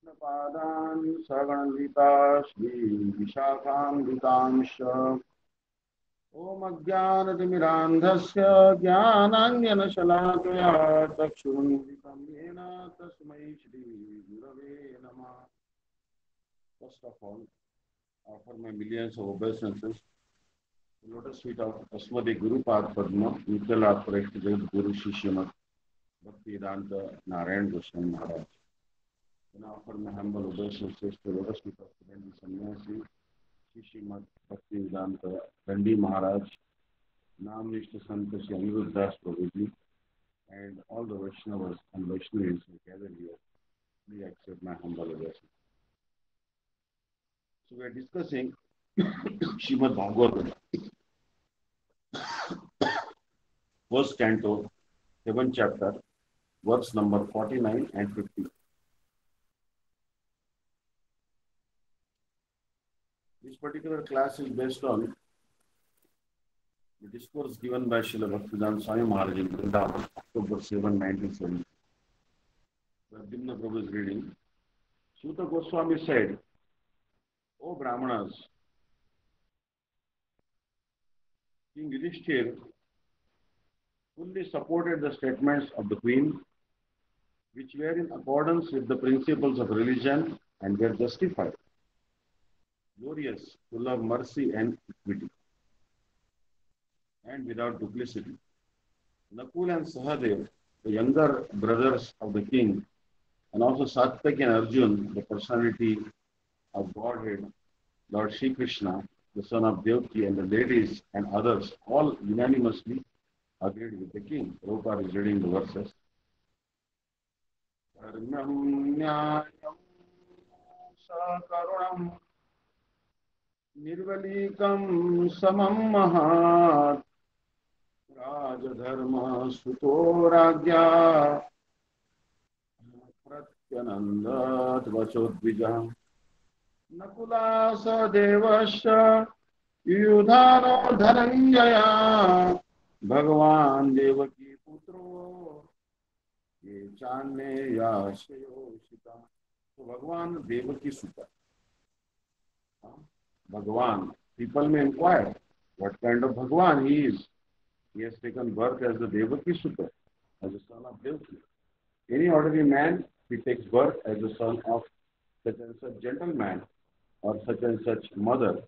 पादान् सगणलिता श्रीविशाखान्वितांश ॐ अज्ञानतिमिरान्धस्य ज्ञानाञ्जनशलाकया चक्षुरुन्मिलितं येन तस्मै श्रीगुरवे नमः. First of all, offer my millions of obeisances to lotus feet of Asmadi Guru Pad Padma, Nityalad Praishta Jagat Guru Shishyamat Bhaktivedanta Narayan Goswami Maharaj. And offer my humble obeisances to lotus feet of Surendi Sannyasi, Shishyamat Bhaktivedanta Dandi Maharaj, Namnishta Sant Shri Aniruddha Das Prabhuji, and all the Vaishnavas and Vaishnavis who gather here. Please accept my humble obeisance. So we are discussing Srimad Bhagavatam, first canto, 7th chapter, verse number 49 and 50. This particular class is based on the discourse given by Srila Bhaktivedanta Swami Maharaj in Vrindavan, October 7, 1970. Where Dimna Prabhu is reading. Suta Goswami said, O Brahmanas, King Yudhishthir fully supported the statements of the queen, which were in accordance with the principles of religion and were justified, glorious, full of mercy and equity, and without duplicity. Nakul and Sahadev, the younger brothers of the king, and also Satyaki and Arjun, the personality of Godhead, Lord Sri Krishna, the son of Devaki, and the ladies and others, all unanimously agreed with the king. Prabhupada is reading the verses. Nirvalikam samam mahat Rajadharma suto ragya pratyanandat vachodvijam Nakula sadevasya yudhano dhananjaya Bhagavan devaki putro ye channe yashayo shita. So Bhagavan devaki sutta. Bhagavan. People may inquire what kind of Bhagavan he is. He has taken birth as the Devaki Sutta, as the son of Devaki. Any ordinary man, he takes birth as the son of such and such gentleman or such and such mother.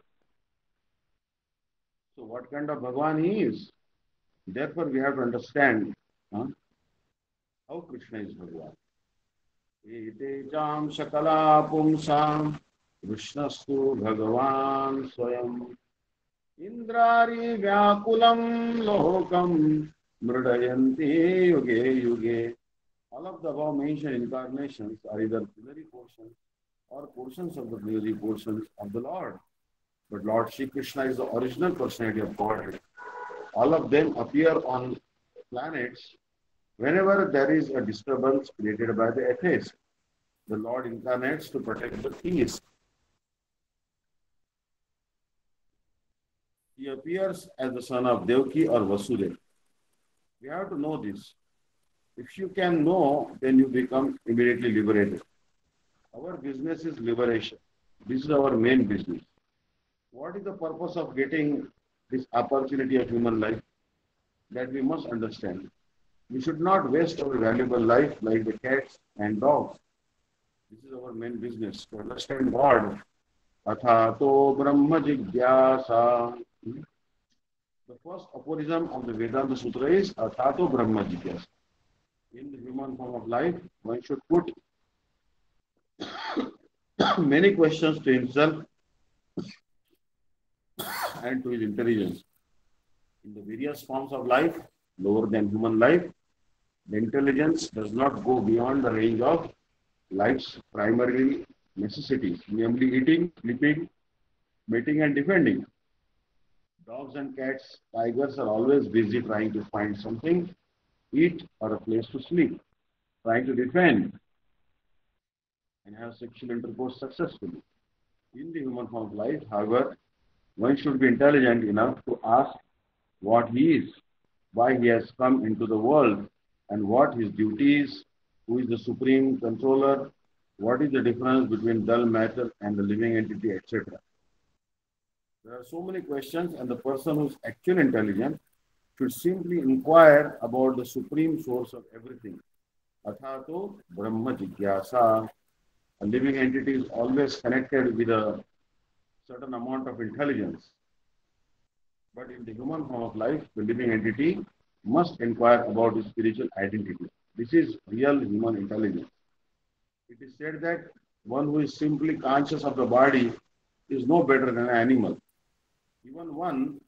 So what kind of Bhagavan he is? Therefore we have to understand how Krishna is Bhagavan. Etejam shakala pumsam Krishnastu Bhagavan Swayam Indrari Vyakulam Lokam Mridayanti Yuge Yuge. All of the above mentioned incarnations are either plenary portions or portions of the plenary portions of the Lord. But Lord Shri Krishna is the original personality of Godhead. All of them appear on planets whenever there is a disturbance created by the atheist. The Lord incarnates to protect the theists. He appears as the son of Devaki or Vasudeva. We have to know this. If you can know, then you become immediately liberated. Our business is liberation. This is our main business. What is the purpose of getting this opportunity of human life? That we must understand. We should not waste our valuable life like the cats and dogs. This is our main business. To understand God. Athato Brahma Jigyasa. The first aphorism of the Vedanta Sutra is Athato Brahma Jigyasa. In the human form of life, one should put many questions to himself and to his intelligence. In the various forms of life, lower than human life, the intelligence does not go beyond the range of life's primary necessities, namely eating, sleeping, mating, and defending. Dogs and cats, tigers are always busy trying to find something, eat, or a place to sleep, trying to defend and have sexual intercourse successfully. In the human form of life, however, one should be intelligent enough to ask what he is, why he has come into the world, and what his duty is, who is the supreme controller, What is the difference between dull matter and the living entity, etc.? There are so many questions, and the person who is actually intelligent should simply inquire about the supreme source of everything. Athato Brahma Jigyasa. A living entity is always connected with a certain amount of intelligence. But in the human form of life, the living entity must inquire about his spiritual identity. This is real human intelligence. It is said that one who is simply conscious of the body is no better than an animal. Even one,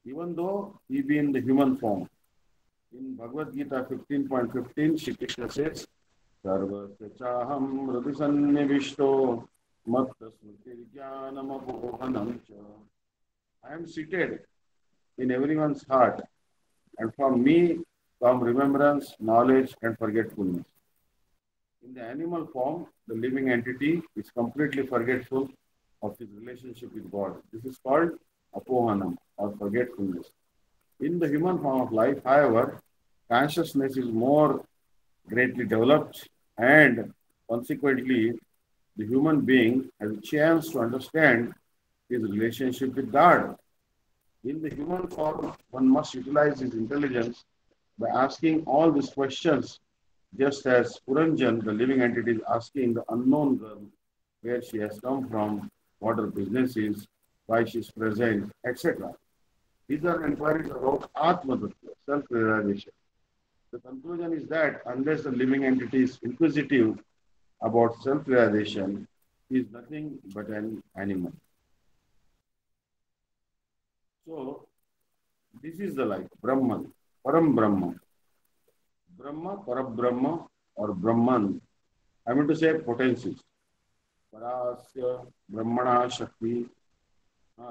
even though he be in the human form. In Bhagavad Gita 15.15, Shri Krishna says, Sarvasya chaham hridisannivishto matta smritirjnanamohanam cha. I am seated in everyone's heart, and from me come remembrance, knowledge, and forgetfulness. In the animal form, the living entity is completely forgetful of his relationship with God. This is called apohanam, or forgetfulness. In the human form of life, however, consciousness is more greatly developed, and consequently, the human being has a chance to understand his relationship with God. In the human form, one must utilize his intelligence by asking all these questions, just as Puranjan, the living entity, is asking the unknown girl where she has come from, what her business is, why she is present, etc. These are inquiries about Atma Tattva, self-realization. The conclusion is that unless the living entity is inquisitive about self-realization, he is nothing but an animal. So, this is the life, Brahman, Param Brahman. Brahma, Parabrahma, or Brahman. I mean to say potencies. Parasya, Brahmana, Shakti.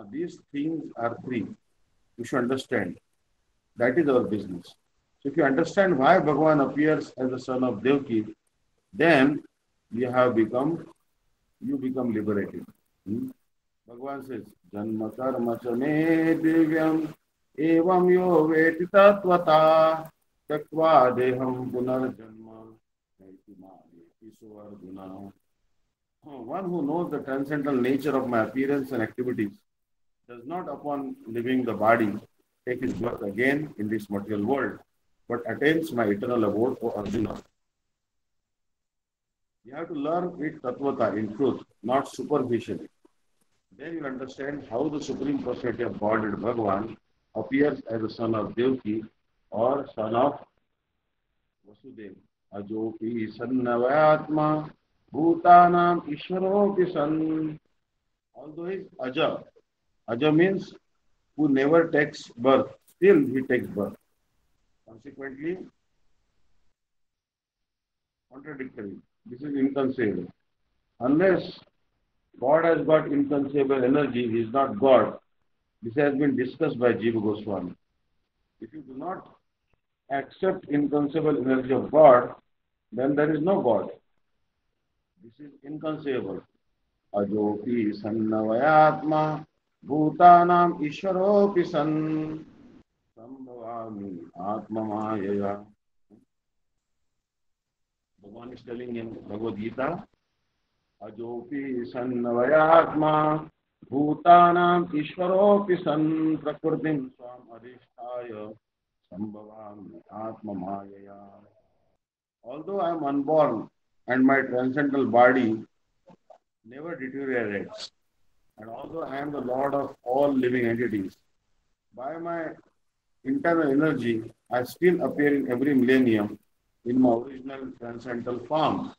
These things are three. You should understand. That is our business. So if you understand why Bhagavan appears as the son of Devki, then you become liberated. Bhagavan says, Janma karma cha me divyam evam yo veti tattvata taktva deham punarjanma naiti mali Arjuna. One who knows the transcendental nature of my appearance and activities does not, upon leaving the body, take his birth again in this material world, but attains my eternal abode, O Arjuna. You have to learn it tattvata, in truth, not superficially. Then you will understand how the Supreme Personality of Godhead Bhagavan appears as the son of Devki or son of Vasudeva. Ajopi sannavayatma bhutanam ishvaropi san. Although he is Aja. Aja means who never takes birth. Still he takes birth. Consequently, contradictory. This is inconceivable. Unless God has got inconceivable energy, he is not God. This has been discussed by Jiva Goswami. If you do not accept inconceivable energy of God, then there is no God. This is inconceivable. Ajopi sannavayatma bhutanam ishvaropi san sambhavami atma mayaya. Bhagavan is telling in Bhagavad Gita, Ajopi sannavayatma bhutanam ishvaropi san prakritim swam adhisthaya sambhavami atma mayaya. Although I am unborn and my transcendental body never deteriorates, and although I am the Lord of all living entities, by my internal energy, I still appear in every millennium in my original transcendental form.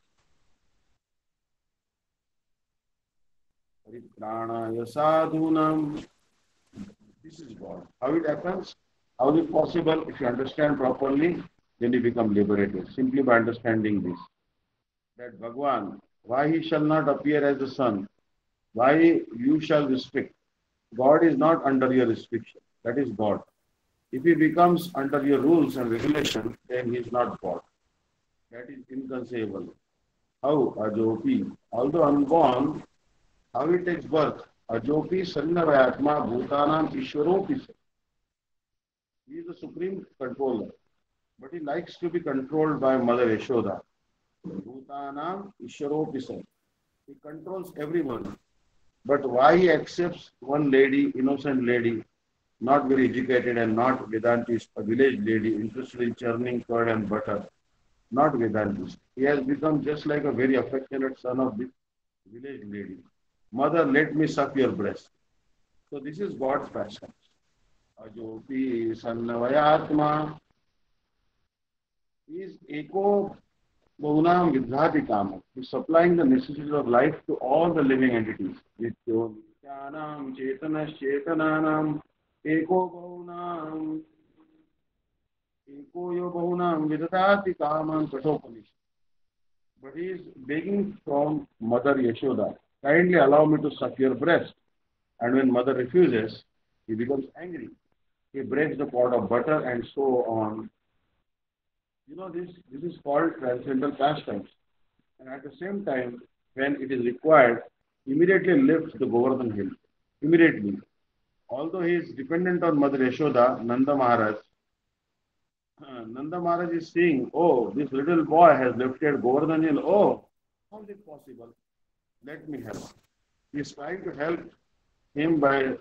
Pranaya sadhunam. This is God. How it happens? How is it possible? If you understand properly, then you become liberated. Simply by understanding this. That Bhagavan, why he shall not appear as the sun? Why you shall restrict? God is not under your restriction. That is God. If he becomes under your rules and regulations, then he is not God. That is inconceivable. How? Ajopi. Although unborn, how he takes birth? Ajopi sannavayatma bhutanam ishvaropi. He is the supreme controller. But he likes to be controlled by Mother Yashoda. Bhutanam Ishwaropi sir. He controls everyone. But why he accepts one lady, innocent lady, not very educated and not Vedantist, a village lady interested in churning curd and butter, not Vedantist. He has become just like a very affectionate son of this village lady. Mother, let me suck your breast. So this is God's passion. Ajopi Sannavayatma is Eko Bahunam Vidhati Kama. He's supplying the necessities of life to all the living entities. Vityo Nityanam Chetanas Chetananam Eko Bahunam Eko Yo Bahunam Vidhati Kamam Kathopanishad. But he is begging from Mother Yashoda, kindly allow me to suck your breast. And when mother refuses, he becomes angry. He breaks the pot of butter and so on. This is called transcendental pastimes. And at the same time, when it is required, immediately lifts the Govardhan hill. Immediately. Although he is dependent on Mother Yashoda, Nanda Maharaj is saying, oh, this little boy has lifted Govardhan hill. Oh, how is it possible? Let me help. He is trying to help him by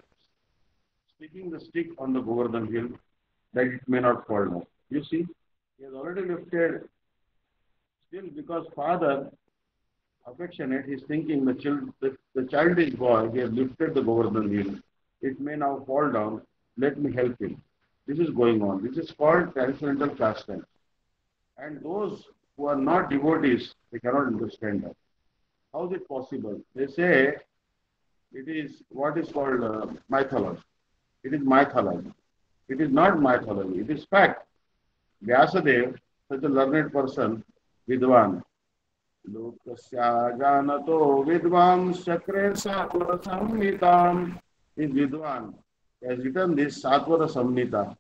sticking the stick on the Govardhan hill that it may not fall down. You see, he has already lifted, still because father affectionate, he's thinking the childish boy, he has lifted the Govardhan hill. It may now fall down. Let me help him. This is going on. This is called transcendental pastime. And those who are not devotees, they cannot understand that. How is it possible? They say it is what is called mythology. It is mythology. It is not mythology. It is fact. Vyasadeva, such a learned person, Vidwan, Lokasya Janato Vidvam Chakre Satvara Samhitam is Vidwan. He has written this Satvara Samhita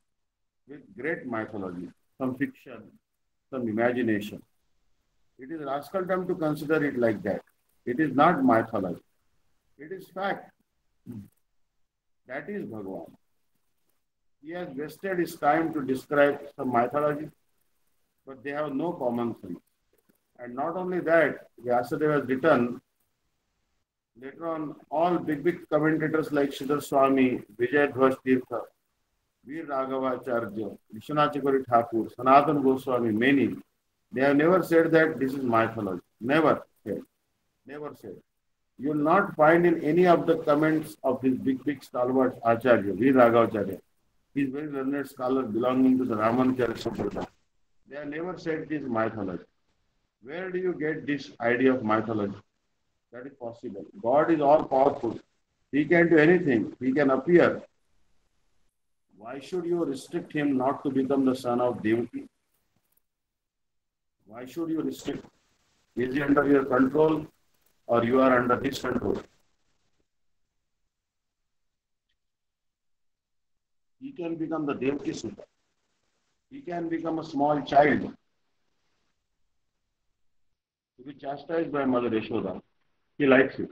with great mythology, some fiction, some imagination. It is rascal time to consider it like that. It is not mythology. It is fact. That is Bhagavan. He has wasted his time to describe some mythology, but they have no common sense. And not only that, Vyasadeva has written, later on, all big commentators like Sridhar Swami, Vijay Dhwaj Tirtha, Veer Raghavacharya, Vishwanath Chakravarti Thakur, Sanatana Goswami, many, they have never said that this is mythology. Never said. Never said. You will not find in any of the comments of this big stalwart Acharya, Veer Raghavacharya. He is very learned scholar belonging to the Ramanujacharya Sampradaya. They have never said this mythology. Where do you get this idea of mythology? That is possible. God is all powerful. He can do anything. He can appear. Why should you restrict him not to become the son of Devaki? Why should you restrict? Is he under your control or you are under his control? He can become the Devaki Sutta. He can become a small child to be chastised by Mother Yashoda. He likes it.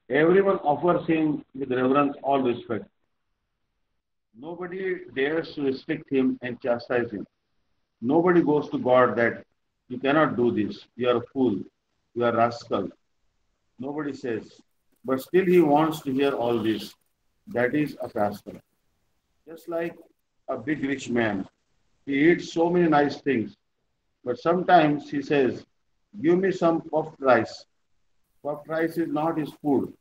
Everyone offers him with reverence, all respect. Nobody dares to restrict him and chastise him. Nobody goes to God that you cannot do this. You are a fool. You are a rascal. Nobody says. But still he wants to hear all this. That is a pastime. Just like a big rich man. He eats so many nice things. But sometimes he says, give me some puffed rice. Puffed rice is not his food,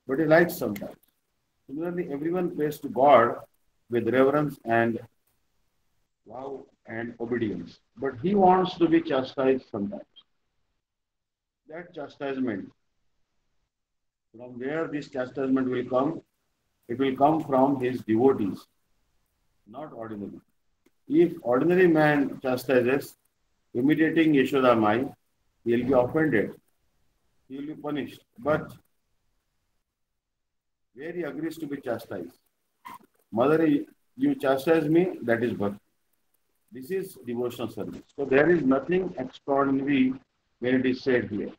but he likes sometimes. Similarly, everyone prays to God with reverence and love and obedience. But he wants to be chastised sometimes. That chastisement, from where this chastisement will come, it will come from his devotees, not ordinary. If ordinary man chastises, imitating Yashoda Mai, he will be offended. He will be punished. But where he agrees to be chastised. Mother, you chastise me, that is bhakti. This is devotional service. So there is nothing extraordinary when it is said here.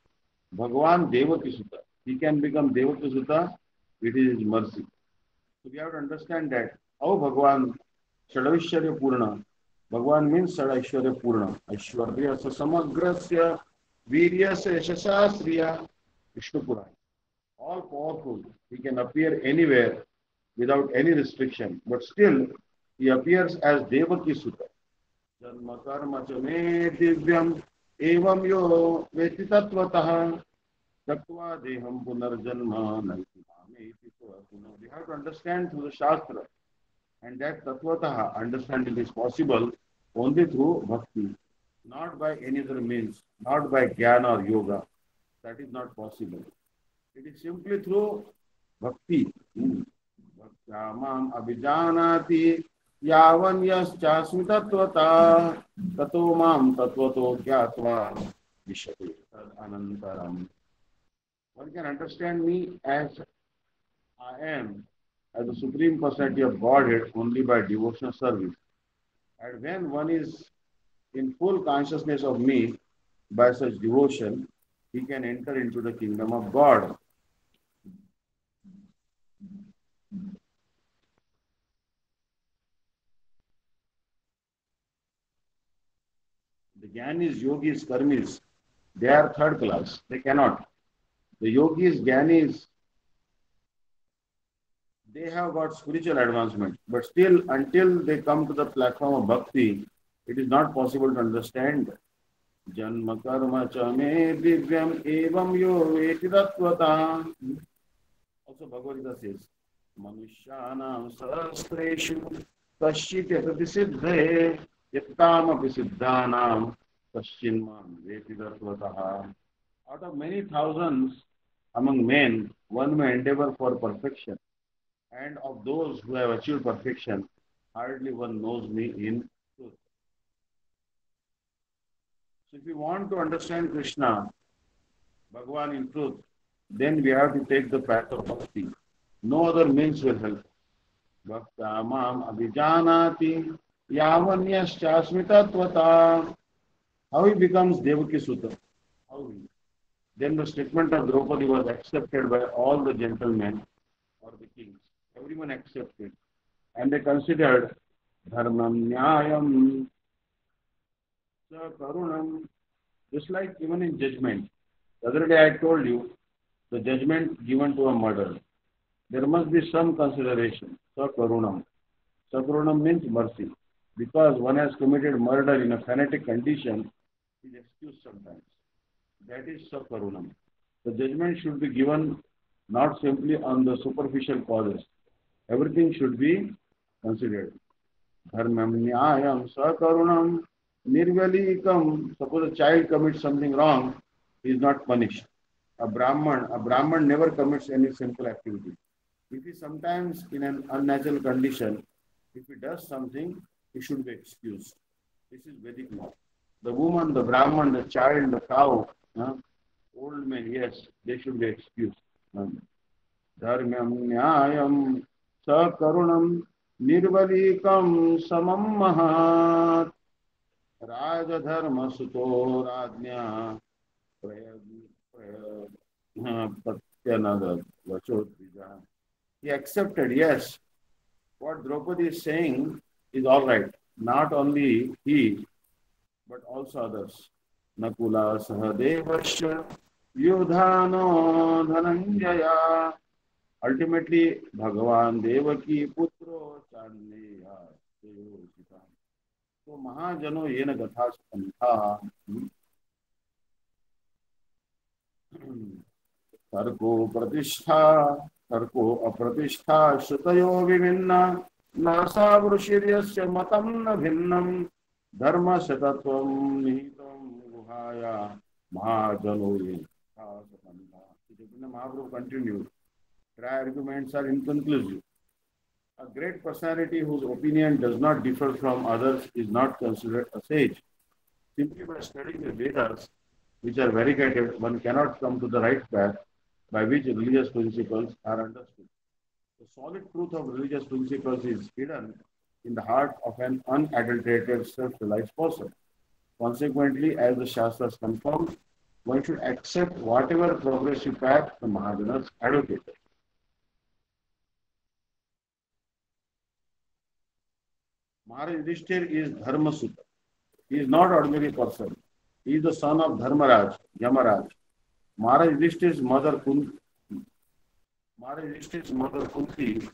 Bhagavan Devaki Sutta. He can become Devaki Sutta. It is his mercy. So we have to understand that how Bhagavan Shadaishwarya Purna. Bhagavan means Shadaishwarya Purna. Aishwarya Samagrasya Viryasya Yashasa Sriya, Vishnu Purana. All powerful. He can appear anywhere without any restriction. But still, he appears as Devaki Sutta. Janma karma cha me divyam evam yo veti tatvatah tattva deham punarjanma naiti mame iti puno. We have to understand through the Shastra. And that tatvatah understanding is possible only through bhakti, not by any other means, not by jnana or yoga. That is not possible. It is simply through bhakti. Bhaktyamam abhijanati yavan yaschasmi tatvata tato mam tatvato gyatva vishati anantaram. One can understand me as I am, as the Supreme Personality of Godhead only by devotional service. And when one is in full consciousness of me by such devotion, he can enter into the kingdom of God. The Jnanis, Yogis, Karmis, they are third class. They cannot. The Yogis, Jnanis, they have got spiritual advancement. But still, until they come to the platform of bhakti, it is not possible to understand. Janma karma cha me divyam evam yo veti tattvata. Also Bhagavad Gita says, Manusyanam sahasreshu kaschit yatati siddhe yattam api siddhanam kaschinman veti tattvataha. Out of many thousands among men, one may endeavor for perfection. And of those who have achieved perfection, hardly one knows me in truth. So if we want to understand Krishna, Bhagavan in truth, then we have to take the path of bhakti. No other means will help. Bhakta mam abhijanati yavanyascha. How he becomes Devaki Sutta? How he? Then the statement of Draupadi was accepted by all the gentlemen or the kings. Everyone accepted. And they considered dharmam nyayam sa karunam. Just like even in judgment. The other day I told you, the judgment given to a murder. There must be some consideration. Sakarunam. Sakarunam means mercy. Because one has committed murder in a fanatic condition, he is excused sometimes. That is Sakarunam. The judgment should be given not simply on the superficial causes. Everything should be considered. Dharmam nyayam sakarunam nirvalikam. Suppose a child commits something wrong, he is not punished. A Brahman never commits any simple activity. If he sometimes in an unnatural condition, if he does something, he should be excused. This is Vedic law. The woman, the Brahman, the child, the cow, old men, yes, they should be excused. Dharmam nyayam sakarunam nirvalikam samam mahat rajadharma suto rajnya patyanada vachodvija. He accepted, yes, what Draupadi is saying is all right. Not only he, but also others. Nakula Sahadevasya Yudhano Dhananjaya. Ultimately, Bhagavan Devaki Putro Chandeya. So Mahajano Yena Gatha Spantha Tarko Apratishta Shutayo Vivinna Nasa Vrushirya Matam Na Bhinnam Dharma Satatvam Nihitam Guhaya Mahajano Yena Spantha. Chaitanya Mahaprabhu continued. Dry arguments are inconclusive. A great personality whose opinion does not differ from others is not considered a sage. Simply by studying the Vedas, which are variegated, one cannot come to the right path by which religious principles are understood. The solid truth of religious principles is hidden in the heart of an unadulterated, self-realized person. Consequently, as the Shastras confirm, one should accept whatever progressive path the Mahajanas advocated. Maharaj Yudhishthir is Dharma Sutta. He is not ordinary person. He is the son of Dharmaraj, Yamaraj. Maharaj Yudhishthir's mother Kunti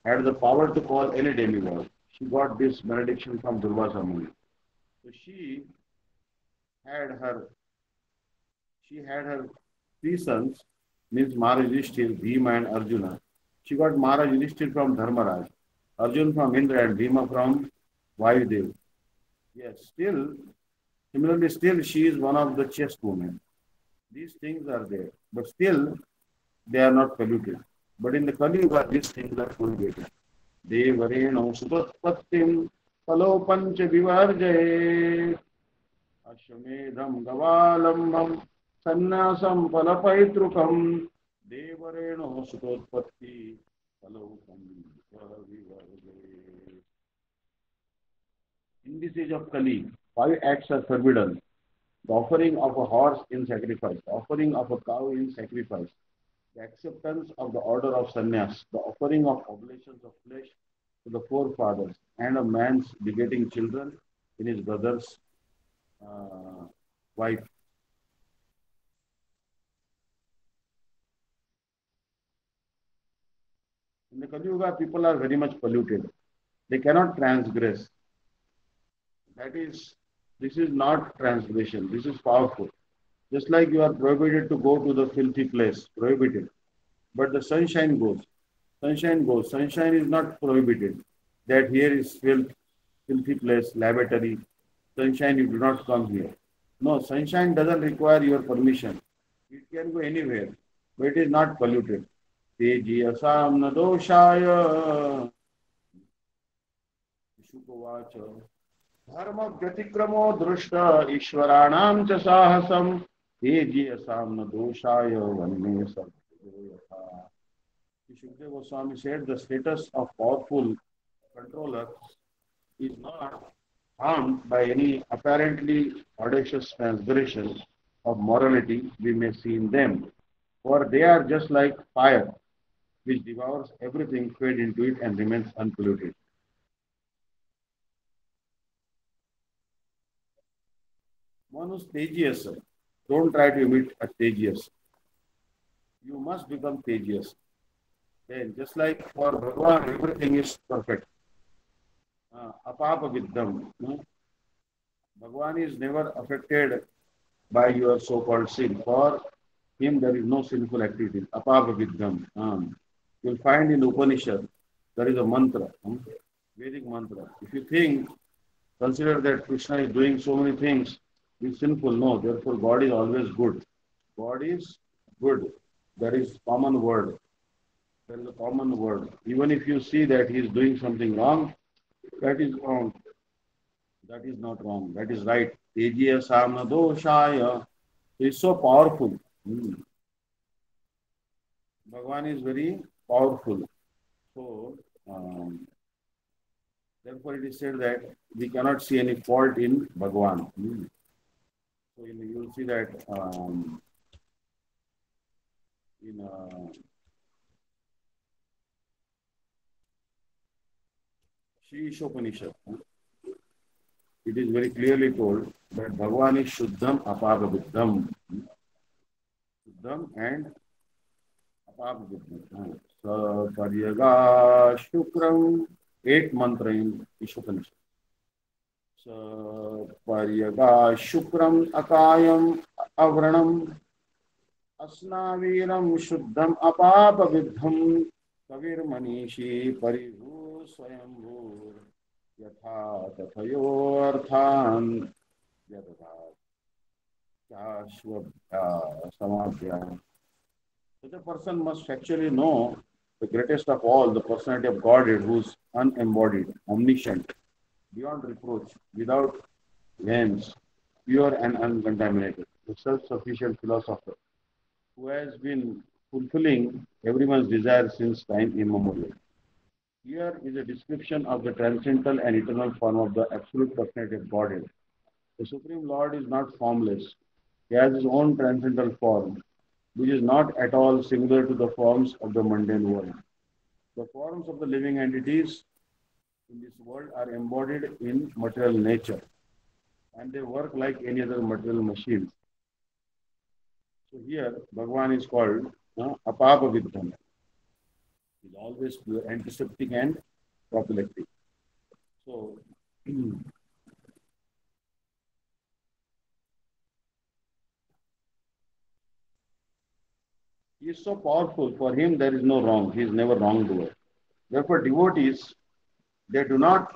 had the power to call any demigod. She got this benediction from Durvasa Muni. So had her she had her three sons, means Maharaj Yudhishthir, Bhima and Arjuna. She got Maharaj Yudhishthir from Dharmaraj, Arjun from Indra and Bhima from Vayudev. Yes, similarly, she is one of the chaste women. These things are there, but still they are not polluted. But in the Kali Yuga, these things are polluted. Devareno sutotpattim palopancha vivarjaye ashwamedham gavalambam sannyasam palapaitrukam devareno sutotpatti palopam vivarjaye. In this age of Kali, 5 acts are forbidden. The offering of a horse in sacrifice, the offering of a cow in sacrifice, the acceptance of the order of sannyas, the offering of oblations of flesh to the forefathers, and a man's begetting children in his brother's wife. In the Kali Yuga, people are very much polluted. They cannot transgress. This is not transgression. This is powerful. Just like you are prohibited to go to the filthy place, prohibited. But the sunshine goes. Sunshine goes. Sunshine is not prohibited. That here is filthy place, lavatory. Sunshine, you do not come here. No, sunshine doesn't require your permission. It can go anywhere, but it is not polluted. Tejiyasam nadoshaya. Shukovacha. Dharma vyatikramo drushta ishwaranam cha sahasam tejiyasam nadoshaya vanne sarvayatha. Shukdev Goswami said the status of powerful controller is not harmed by any apparently audacious transgression of morality we may see in them, for they are just like fire, which devours everything fed into it and remains unpolluted. One who's tejious, don't try to imit a tejious. You must become tejious. Then, just like for Bhagavan, everything is perfect. Apapa viddham. Bhagavan is never affected by your so-called sin. For him, there is no sinful activity. Apapa viddham. You'll find in Upanishad, there is a mantra, Vedic mantra. If you consider that Krishna is doing so many things, is sinful. No, therefore God is always good. God is good. There is common word. There is a common word. Even if you see that he is doing something wrong, that is wrong. That is not wrong. That is right. Tejiya samna doshaya is so powerful. Bhagavan is very powerful. So, therefore it is said that we cannot see any fault in Bhagavan. So you will see that in Shri Ishopanishad, it is very clearly told that Bhagavan is Shuddham Apavaviddham. Shuddham and Apavaviddham. So, Paryaga Shukram, 8 mantra in Ishopanishad. Paryaga Shukram Akayam Avranam Asnaviram Shuddham Apapavidham Kavir Manishi Parihu Swayambhur Yatha Tathayo Arthan Yatha Shashvabhya Samadhya. Such a person must actually know the greatest of all, the personality of Godhead, who is unembodied, omniscient, beyond reproach, without ends, pure and uncontaminated, the self-sufficient philosopher, who has been fulfilling everyone's desire since time immemorial. Here is a description of the transcendental and eternal form of the absolute personality of Godhead. The Supreme Lord is not formless. He has his own transcendental form, which is not at all similar to the forms of the mundane world. The forms of the living entities in this world are embodied in material nature. and they work like any other material machines. So here, Bhagwan is called Apapa Vidhan. He is always pure, antiseptic and prophylactic. So, he is so powerful. For him, there is no wrong. He is never wrongdoer. Therefore, devotees, they do not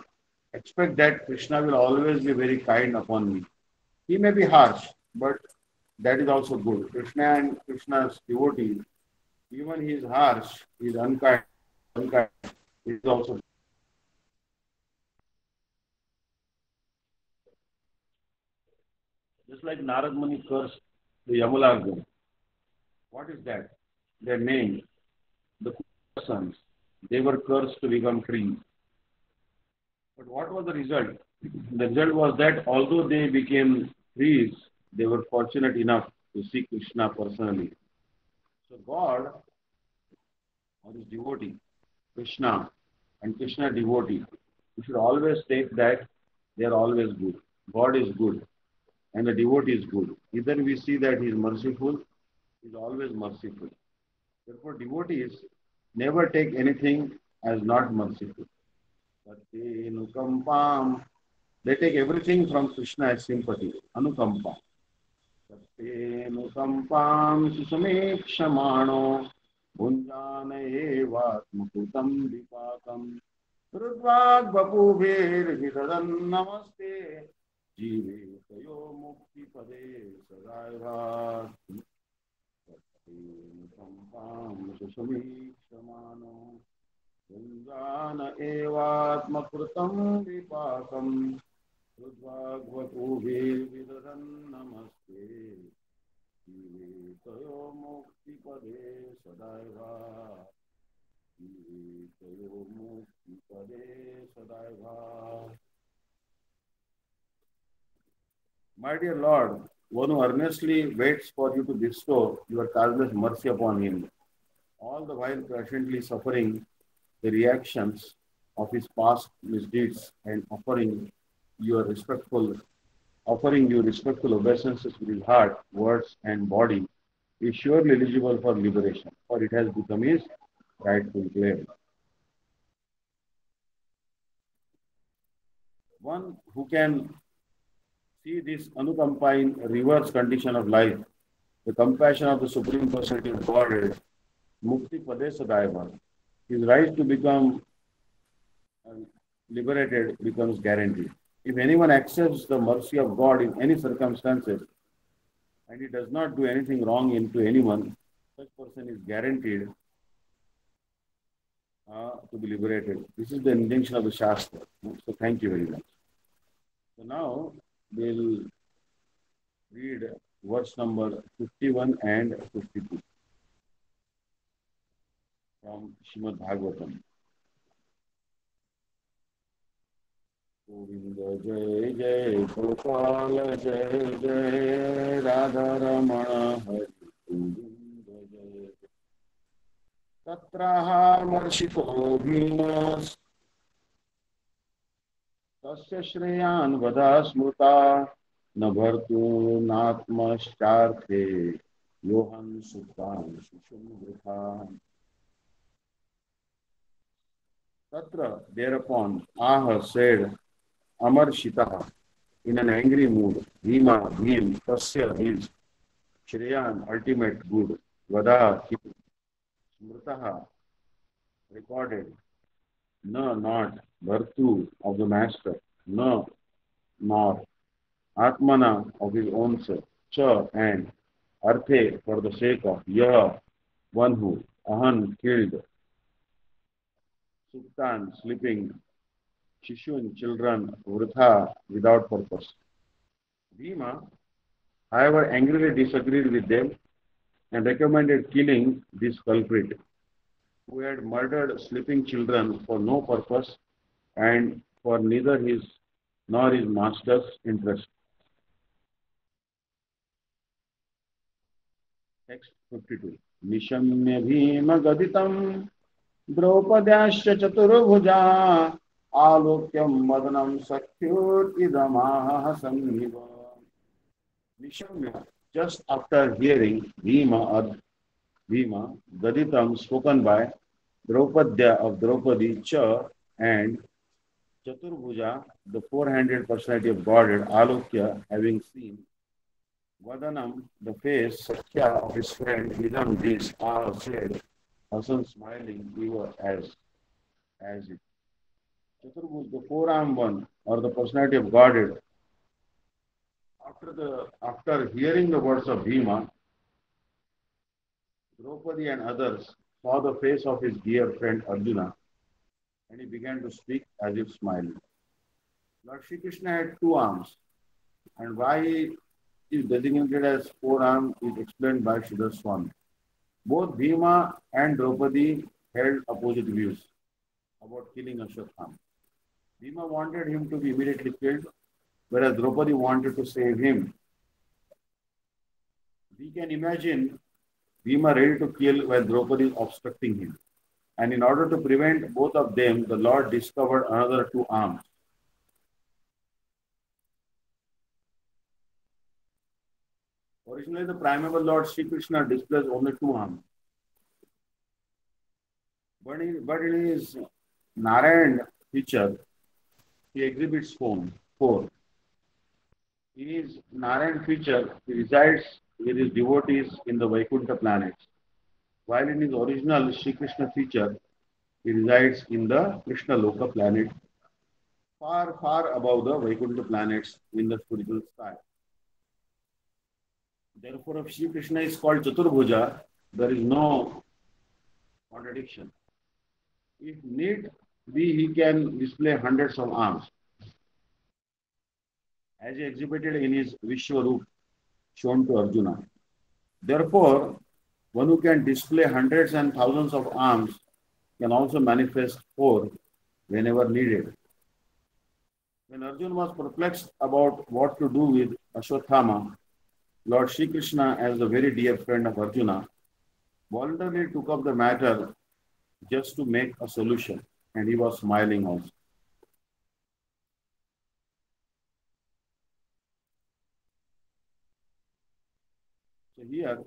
expect that Krishna will always be very kind upon me. He may be harsh, but that is also good. Krishna and Krishna's devotee, even he is harsh, he is unkind, he is also just like Narad Muni cursed the Yamularjuna. What is that? Their name, the sons. They were cursed to become trees. But what was the result? The result was that although they became trees, they were fortunate enough to see Krishna personally. So God or his devotee, Krishna and Krishna devotee, you should always take that they are always good. God is good and the devotee is good. Either we see that he is merciful, he is always merciful. Therefore, devotees never take anything as not merciful. They take everything from Krishna as sympathy. Anukampa. Sattvenukampam susamekshamaano bhunjana evatmakutam vipakam Rudvag bapubher hidadan namaste jive tayo mukti pade sadaiva Sattvenukampam susamekshamaano bhunjana evatmakrutam vipakam Rudvagvatubhirvidadan namaste Tayo mukti pade sadaiva Tayo mukti pade sadaiva My dear Lord, one who earnestly waits for you to bestow your causeless mercy upon him, all the while patiently suffering the reactions of his past misdeeds and offering you respectful obeisances with his heart, words, and body, is surely eligible for liberation, for it has become his rightful claim. One who can see this anukampa in reverse condition of life, the compassion of the Supreme Personality of Godhead, mukti pade sadaiva, his right to become liberated becomes guaranteed. If anyone accepts the mercy of God in any circumstances and he does not do anything wrong into anyone, such person is guaranteed to be liberated. This is the intention of the Shastra. So thank you very much. So now we'll read verse number 51 and 52 from Srimad Bhagavatam. Govind जय जय गोपाल जय जय राधा रमण हरि गोविंद जय तत्राहमर्षितो भीम तस्य श्रेयान् वदा स्मृता न भर्तूनात्मश्चार्थे योहन् सुतान् शिशुमृथा Tatra, thereupon, Aha said, Amarshitaha, in an angry mood, Bhima, Bhim, Tasya, his, Shreyan, ultimate good, Vada, his, Smritaha, recorded, No, not, Bhartu, of the master, No, nor, Atmana, of his own self, Cha, and, Arthe, for the sake of, Yah, one who, Ahan, killed, Suktan, sleeping, Shishun, children, Vritha, without purpose. Bhima, however, angrily disagreed with them and recommended killing this culprit, who had murdered sleeping children for no purpose and for neither his nor his master's interest. Text 52. Nishamya Bhima Gaditam Draupadasya Chaturbhuja आलोक्यम मदनम सख्योर्इदमाह सन्निव Nishamya. Just after hearing Bhima Gaditam spoken by Draupadya of Draupadi Cha and Chaturbhuja, the four-handed personality of Godhead, Alokya, having seen Vadanam, the face, Sakya of his friend, Idam, this, all said, Hasan smiling, even as it. Chaturbhuj, the four-armed one, or the personality of Godhead, after hearing the words of Bhima, Draupadi and others saw the face of his dear friend Arjuna, and he began to speak as if smiling. Lord Shri Krishna had two arms, and why he is designated as four arms is explained by Sridhar Swami. Both Bhima and Draupadi held opposite views about killing Ashwatthama. Bhima wanted him to be immediately killed, whereas Draupadi wanted to save him. We can imagine Bhima ready to kill while Draupadi is obstructing him. And in order to prevent both of them, the Lord discovered another two arms. Originally, the primeval Lord Sri Krishna displays only two arms. But in his Narayan feature, he exhibits four. In his Narayan feature, he resides with his devotees in the Vaikuntha planets, while in his original Sri Krishna feature, he resides in the Krishna Loka planet, far, far above the Vaikuntha planets in the spiritual sky. Therefore, if Sri Krishna is called Chaturbhuja, there is no contradiction. If need be, he can display hundreds of arms, as he exhibited in his Vishwarup shown to Arjuna. Therefore, one who can display hundreds and thousands of arms can also manifest four whenever needed. When Arjuna was perplexed about what to do with Ashwatthama, Lord Shri Krishna, as a very dear friend of Arjuna, voluntarily took up the matter just to make a solution, and he was smiling also. So here,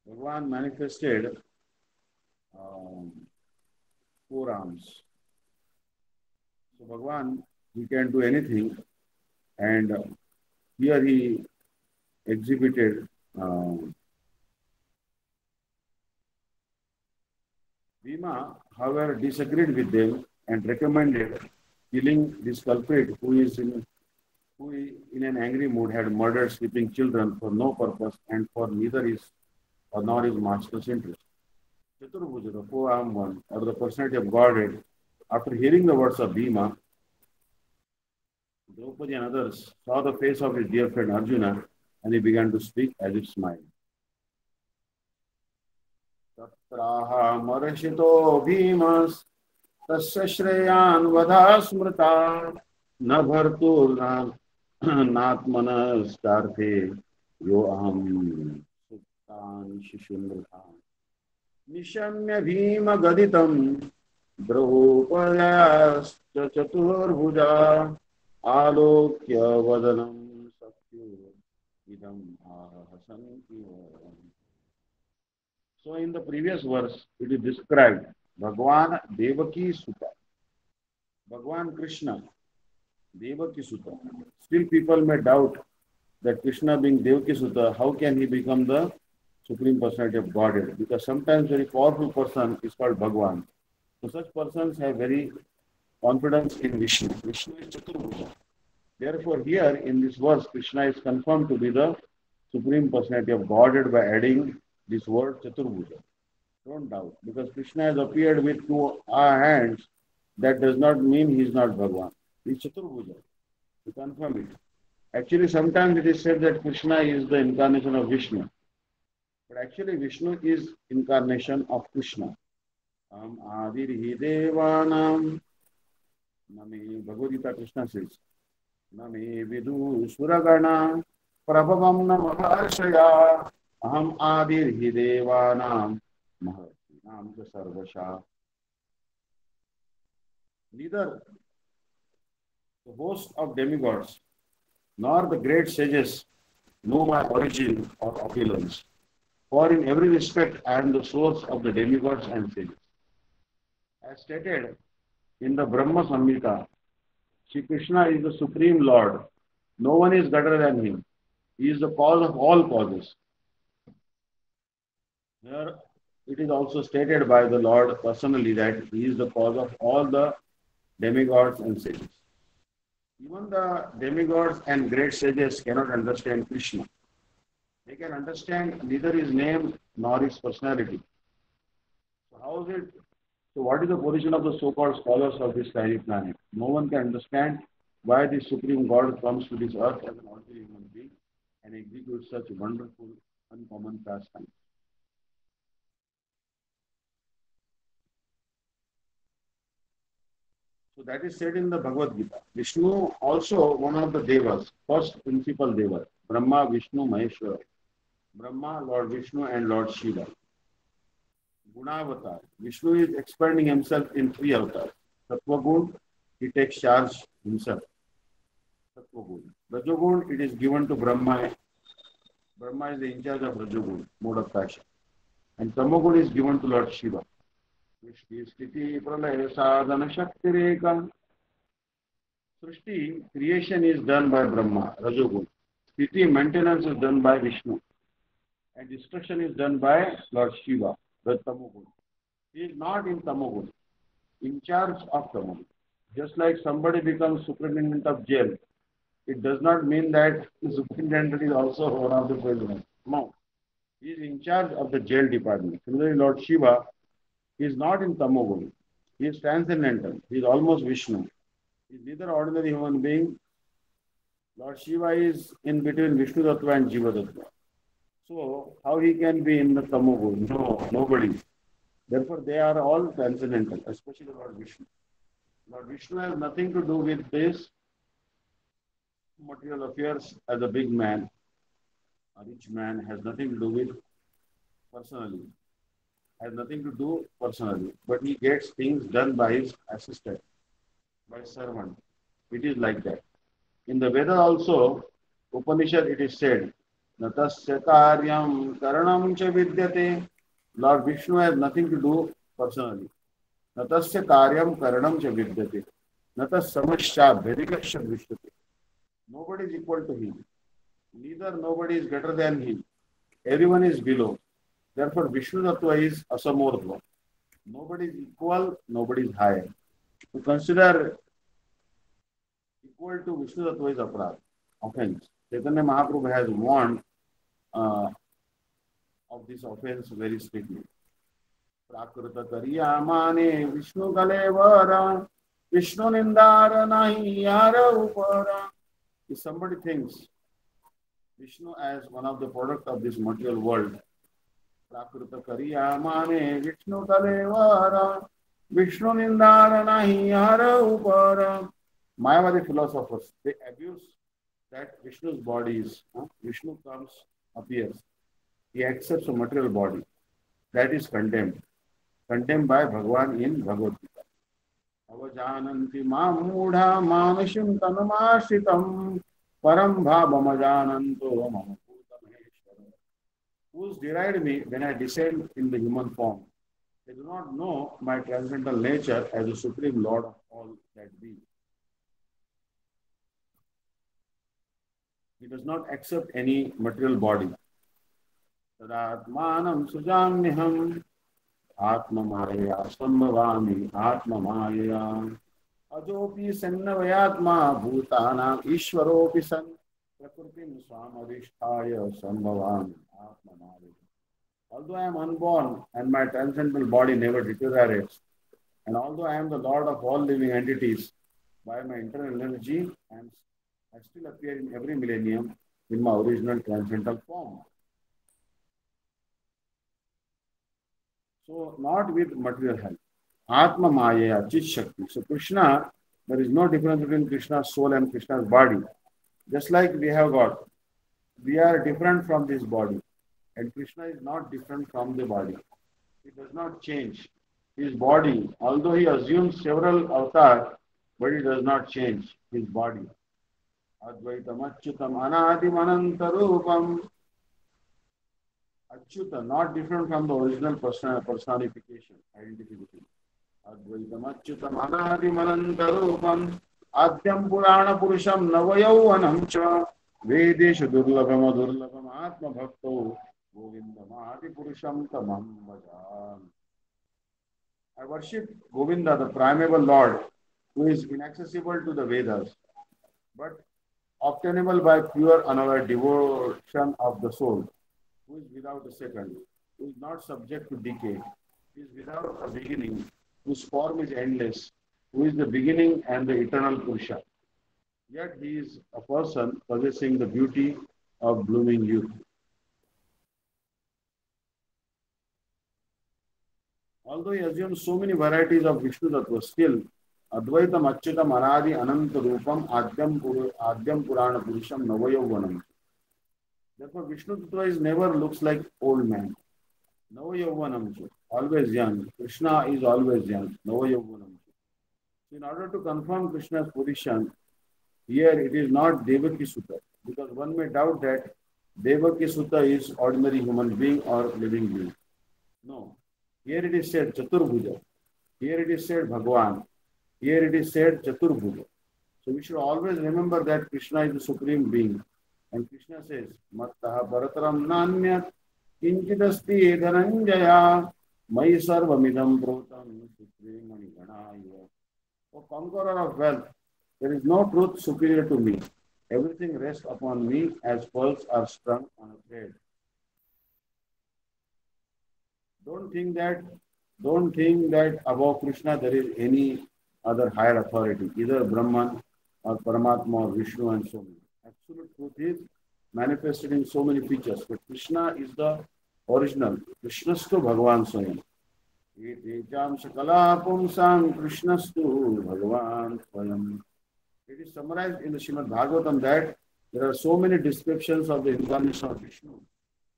Bhagavan manifested um, four arms. So Bhagavan, he can do anything, and here he exhibited Bhima, however, disagreed with them and recommended killing this culprit who in an angry mood had murdered sleeping children for no purpose and for neither his or nor his master's interest. Chaturbhuja, the four-armed one, or the personality of Godhead, after hearing the words of Bhima, Draupadi and others saw the face of his dear friend Arjuna, and he began to speak as if smiling. तत्राहमर्षितो भीमस् तस्य श्रेयान् वधा स्मृता न भर्तुर्नात्मनस्तार्थे यो अहं सुप्तान् शिशुमृतान् निशम्य भीमगदितं द्रौपद्याश्च चतुर्भुजा आलोक्य वदनं सख्यो इदम् आहसन्ति. So in the previous verse, it is described Bhagwan Devaki Sutta, Bhagwan Krishna, Devaki Sutta. Still people may doubt that Krishna being Devaki Sutta, how can he become the Supreme Personality of Godhead? Because sometimes very powerful person is called Bhagwan. So such persons have very confidence in Vishnu. Vishnu is Chaturbhuja. Therefore here in this verse, Krishna is confirmed to be the Supreme Personality of Godhead by adding this word Chaturbhuja. Don't doubt. Because Krishna has appeared with two hands, that does not mean he is not Bhagwan. He is Chaturbhuja. To confirm it. Actually, sometimes it is said that Krishna is the incarnation of Vishnu. But actually, Vishnu is incarnation of Krishna. Adirhi Devanam. Name Bhagavad Gita Krishna says. Name Vidu Suragana. Prabhavam Namaharshaya. Aham Adirhi Devanam. Maharshi Nam Sarvasha. Neither the host of demigods nor the great sages know my origin or opulence. For in every respect I am the source of the demigods and sages. As stated in the Brahma Samhita, Sri Krishna is the Supreme Lord. No one is better than him. He is the cause of all causes. Here it is also stated by the Lord personally that he is the cause of all the demigods and sages. Even the demigods and great sages cannot understand Krishna. They can understand neither his name nor his personality. So how is it? So what is the position of the so-called scholars of this tiny planet? No one can understand why the Supreme God comes to this earth as an ordinary human being and executes such wonderful, uncommon pastimes. So that is said in the Bhagavad Gita. Vishnu also one of the Devas, first principal Deva, Brahma, Vishnu, Maheshwara. Brahma, Lord Vishnu and Lord Shiva. Gunavatar. Vishnu is expanding himself in three avatars. Sattva he takes charge himself. Sattva Rajogun, it is given to Brahma. Brahma is in charge of Rajogun, mode of passion. And Tamogun is given to Lord Shiva. Srishti, Sthiti, Pralaya, Sadhana, Shakti, Reka. Srishti, creation is done by Brahma, Rajogun. Sthiti, maintenance is done by Vishnu. And destruction is done by Lord Shiva, the Tamogun. He is not in Tamogun, in charge of Tamogun. Just like somebody becomes superintendent of jail, it does not mean that the superintendent is also one of the presidents. No. He is in charge of the jail department. Similarly, Lord Shiva is not in Tamogun. He is transcendental. He is almost Vishnu. He is neither ordinary human being. Lord Shiva is in between Vishnu Tattva and Jiva Tattva. So, how he can be in the Tamogun? No, nobody. Therefore, they are all transcendental, especially Lord Vishnu. Lord Vishnu has nothing to do with this material affairs as a big man. A rich man has nothing to do with personally. Has nothing to do personally. But he gets things done by his assistant, by servant. It is like that. In the Veda also, Upanishad, it is said, Natasya karyam karanam cha vidyate. Lord Vishnu has nothing to do personally. Natasya karyam karanam cha vidyate. Natas samasya bhedikasya vishyate. Nobody is equal to him. Neither nobody is greater than him. Everyone is below. Therefore, Vishnu Tattva is asamordhva. Nobody is equal, nobody is higher. To consider equal to Vishnu Tattva is aparadha, offense. Chaitanya Mahaprabhu has warned of this offense very strictly. Prakrita kariyamane Vishnu kalevara Vishnu nindara nahi yara upara. If somebody thinks Vishnu as one of the product of this material world, Prakrita kariyamane Vishnu kalevara Vishnu nindara nahi yara upara. Mayavadi philosophers, they abuse that Vishnu's body is, Vishnu comes, appears. He accepts a material body. That is condemned. Condemned by Bhagavan in Bhagavad Gita. Avajananti mamudha manashim tanamashritam param bhavamajananto mamaputameshwara. Who's derived me when I descend in the human form? They do not know my transcendental nature as the Supreme Lord of all that be. He does not accept any material body. Tadatmanam sujamniham atma maya sambhavami atma maya ajopi sannavayatma bhutana ishvaropi san prakritim swamadhisthaya sambhavami atma maya. Although I am unborn and my transcendental body never deteriorates, and although I am the Lord of all living entities, by my internal energy, I still appear in every millennium in my original transcendental form. So, not with material help. Atma Maya, Chit Shakti. So, Krishna, there is no difference between Krishna's soul and Krishna's body. Just like we have got, we are different from this body, and Krishna is not different from the body. It does not change. his body, although he assumes several avatars, but he does not change his body. Advaitam Achyutam Anadim Anantarupam. Achyuta, not different from the original personification, identification. Advaitam Achyutam Anadim Anantarupam. Adyam Purana Purusham Navayauvanam Cha. Vedeshu Durlabham Durlabham Atma Bhakto. Govindam Adi Purusham Tamam Bhajan. I worship Govinda, the primeval Lord, who is inaccessible to the Vedas, but obtainable by pure unalloyed devotion of the soul, who is without a second, who is not subject to decay, who is without a beginning, whose form is endless, who is the beginning and the eternal Purusha. Yet he is a person possessing the beauty of blooming youth. Although he assumes so many varieties of Vishnu Tattva, still Advaitam Achyutam Anadi Ananta Rupam Adyam Purana Purusham Navayauvanam. Therefore, Vishnu Tattva is never looks like old man. Navayauvanam, always young. Krishna is always young. Navayauvanam. In order to confirm Krishna's position, here it is not Devaki Sutta, because one may doubt that Devaki Sutta is ordinary human being or living being. No. Here it is said Chaturbhuja. Here it is said Bhagwan. Here it is said Chaturbhuja. So we should always remember that Krishna is the supreme being. And Krishna says, Mattaha Bharataram Nanyat Kinchidasti Dhananjaya Mai Sarvamidam Protam Supremani Ganaya. O conqueror of wealth, there is no truth superior to me. Everything rests upon me as pearls are strung on a thread. Don't think that above Krishna there is any other higher authority, either Brahman or Paramatma or Vishnu and so many. Absolute truth is manifested in so many features, but Krishna is the original. Krishnastu Bhagavan Swayam. Etejam Sakala Pumsam Krishnastu Bhagavan Swayam. It is summarized in the Srimad Bhagavatam that there are so many descriptions of the incarnation of Vishnu,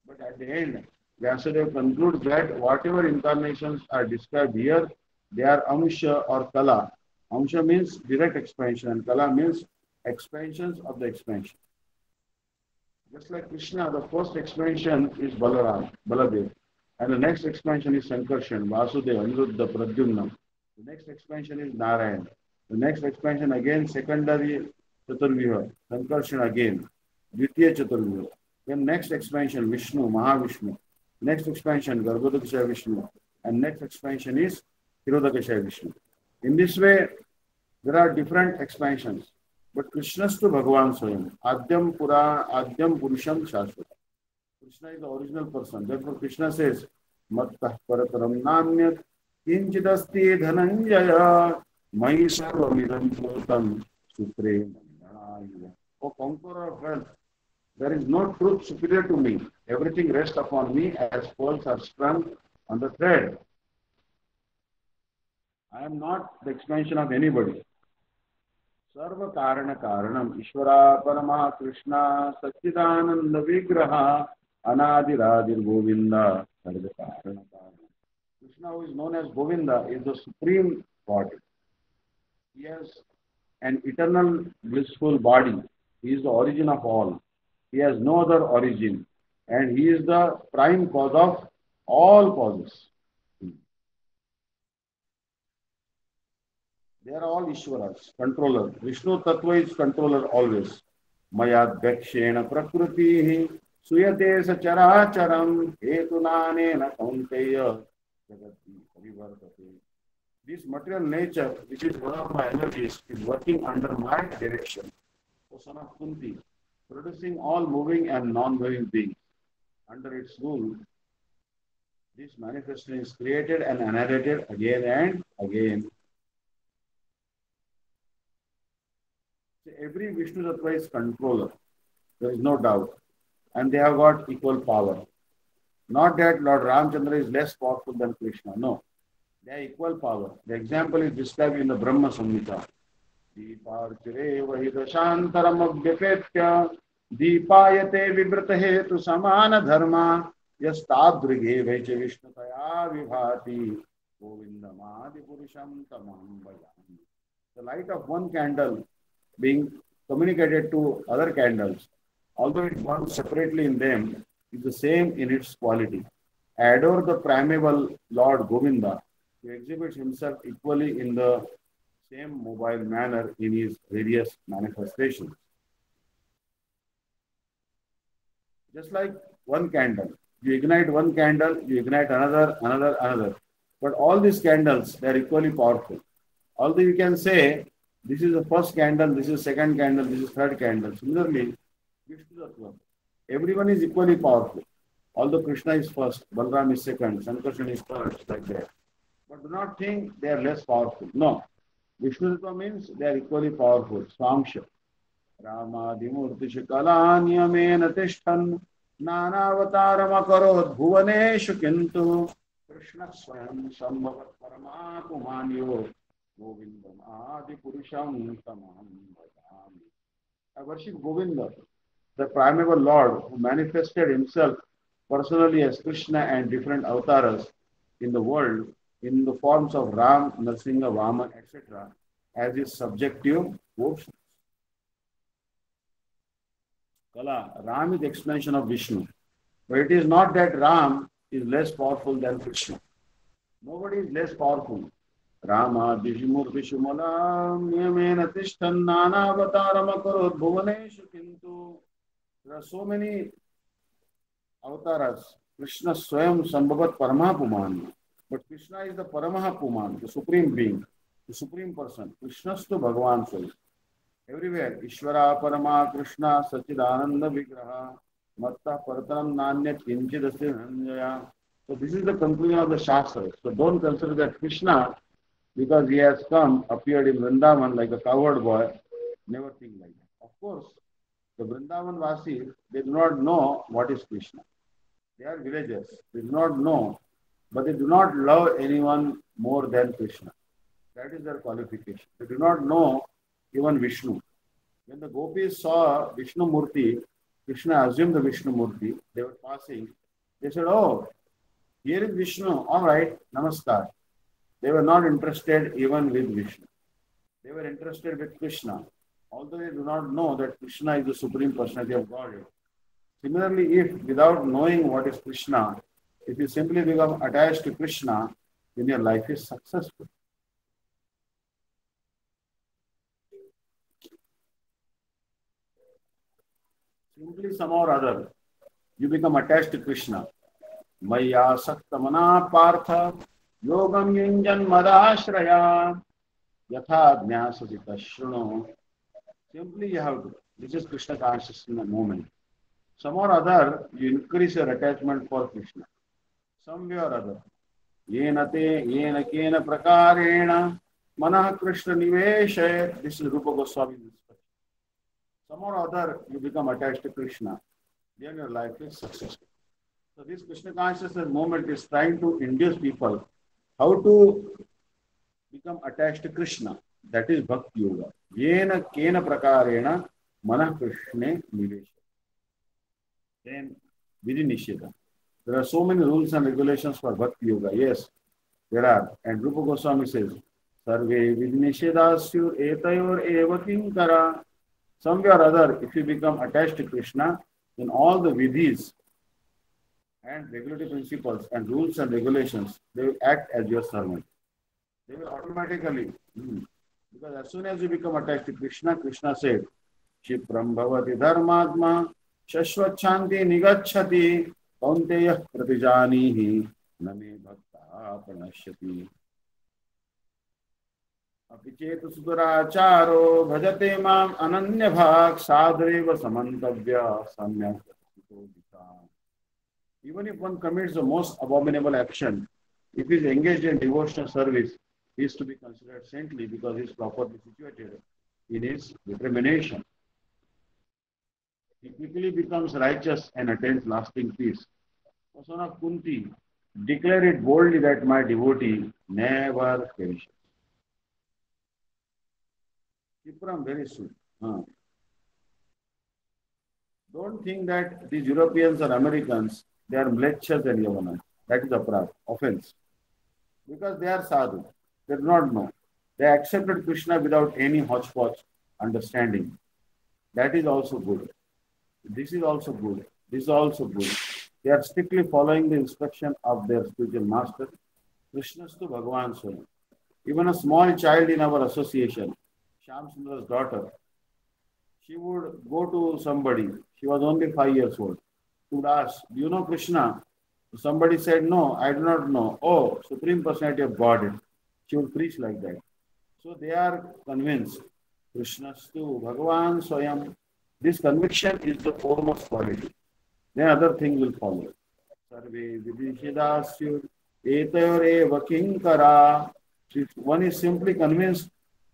but at the end, Vyasadeva concludes that whatever incarnations are described here, they are Amsha or Kala. Amsha means direct expansion and Kala means expansions of the expansion. Just like Krishna, the first expansion is Baladev, and the next expansion is Sankarshan, Vasudeva, Aniruddha, Pradyumna. The next expansion is Narayan. The next expansion again, secondary Chaturvyuha, Sankarshan again, Dvitiya Chaturvyuha. Then next expansion, Vishnu, Mahavishnu. Next expansion, Garbhodakashaya Vishnu. And next expansion is Hirodakashaya Vishnu. In this way, there are different expansions. But Krishnastu Bhagavan Swayam, Adyam Purusham Shashvata. Krishna is the original person. Therefore, Krishna says, Mattah Parataram Namyat Kinchidasti Dhananjaya Mai Sarvamidam Protam Supreme. O conqueror of wealth, there is no truth superior to me. Everything rests upon me as pearls are strung on the thread. I am not the expansion of anybody. Sarva Karana Karanam Ishvara Parama Krishna Satchidananda Vigraha Anadiradir Govinda Sarva Karana Karanam. Krishna, who is known as Govinda, is the supreme body. He has an eternal blissful body. He is the origin of all. He has no other origin. And he is the prime cause of all causes. They are all Ishwaras, controller. Vishnu Tattva is controller always. Mayad Bhakshena Prakritihi Suyate Sacharacharam Hetunanena Kaunteya Jagati Parivartate. This material nature, which is one of my energies, is working under my direction. O son of Kunti, producing all moving and non-moving beings. Under its rule, this manifestation is created and annihilated again and again. So every Vishnu Tattva is controller. There is no doubt. And they have got equal power. Not that Lord Ramchandra is less powerful than Krishna. No. They have equal power. The example is described in the Brahma Samhita. Deeparchire vahidashantaram abhyapetya Deepayate vibrata hetu samana dharma Yastadrige veche vishnutaya vibhati Govindamadi Purusham Tamam Bhajami. The light of one candle being communicated to other candles, although it burns separately in them, is the same in its quality. Adore the primeval Lord Govinda, who exhibits himself equally in the same mobile manner in his various manifestations. Just like one candle, you ignite one candle, you ignite another, another, another. But all these candles, they are equally powerful. Although you can say, this is the first candle, this is second candle, this is third candle. Similarly, Vishnu Tattva. Everyone is equally powerful. Although Krishna is first, Balram is second, Sankarshan is third, like that. But do not think they are less powerful. No. Vishnu Tattva means they are equally powerful. Swamsha. Ramadimurtishu Kalanyamena Tishtan Nanavataramakarod Bhuvaneshu Kintu Krishna Swayam Sambhavat Paramapumanyo Govindam Adi Purusham Tamam Bhajami. I worship Govinda, the primeval Lord who manifested himself personally as Krishna and different avatars in the world in the forms of Ram, Nrsimha, Vaman, etc. as his subjective worship. Kala, Ram is the expansion of Vishnu. But it is not that Ram is less powerful than Krishna. Nobody is less powerful. Rama Dishimurti Shumalam Niyamena Tishtan Nana Avataram Akarot Bhuvaneshu Kintu. There are so many avatars. Krishna Swayam Sambhavat Paramapuman. But Krishna is the Paramapuman, the supreme being, the supreme person. Krishna is to Bhagavan Swayam. Everywhere, Ishvara Parama Krishna Sachidananda Vigraha Matta Paratanam Nanya Kinchidasti Dhanjaya. So this is the conclusion of the Shastra. So don't consider that Krishna, because he has come, appeared in Vrindavan like a cowherd boy, never think like that. Of course, the Vrindavan Vasis, they do not know what is Krishna. They are villagers. They do not know, but they do not love anyone more than Krishna. That is their qualification. They do not know even Vishnu. When the gopis saw Vishnu Murti, Krishna assumed the Vishnu Murti, they were passing. They said, oh, here is Vishnu. All right, namaskar. They were not interested even with Vishnu. They were interested with Krishna, although they do not know that Krishna is the Supreme Personality of Godhead. Similarly, if without knowing what is Krishna, if you simply become attached to Krishna, then your life is successful. Simply somehow or other, you become attached to Krishna. Maya Saktamana Partha Yogam Yunjan Madashraya Yatha Jnasati Tashruno. Simply you have to. This is Krishna consciousness moment. Some or other, you increase your attachment for Krishna. Some way or other. Yena te, yena kena prakarena manah Krishna niveshe. This is Rupa Goswami's instruction. Some or other, you become attached to Krishna. Then your life is successful. So this Krishna consciousness movement is trying to induce people how to become attached to Krishna. That is Bhakti Yoga. Yena kena prakarena manah Krishna niveshe. Then Vidhi Nisheda. There are so many rules and regulations for Bhakti Yoga. Yes, there are. And Rupa Goswami says, Sarve Vidhi Nishedasyu etayor eva kinkara. Somewhere or other, if you become attached to Krishna, then all the vidhis and regulatory principles and rules and regulations, they will act as your servant. They will automatically, because as soon as you become attached to Krishna, Krishna said, Shipram bhavati dharmadma shashvachanti nigacchati kaunteya pratijanihi name bhakta pranashyati. Apichetu suduracharo bhajate mam ananya bhak sadreva samantavya samyak. Even if one commits the most abominable action, if he is engaged in devotional service, he is to be considered saintly because he is properly situated in his determination. He quickly becomes righteous and attains lasting peace. O son of Kunti, declare it boldly that my devotee never perishes. Kipram, very soon. Don't think that these Europeans or Americans, they are mlechas and yavanas. That is aparat, offense. because they are sadhu. They do not know. They accepted Krishna without any hodgepodge understanding. That is also good. This is also good. This is also good. They are strictly following the instruction of their spiritual master, Krishnastu Bhagavan Swayam. Even a small child in our association, Shyam Sundar's daughter, she would go to somebody. She was only 5 years old. She would ask, "Do you know Krishna?" Somebody said, "No, I do not know." "Oh, Supreme Personality of Godhead." She would preach like that. So they are convinced. Krishnastu Bhagavan Swayam. This conviction is the foremost quality. Then other things will follow. Sarve vidishidasyu etayoreva kinkara. If one is simply convinced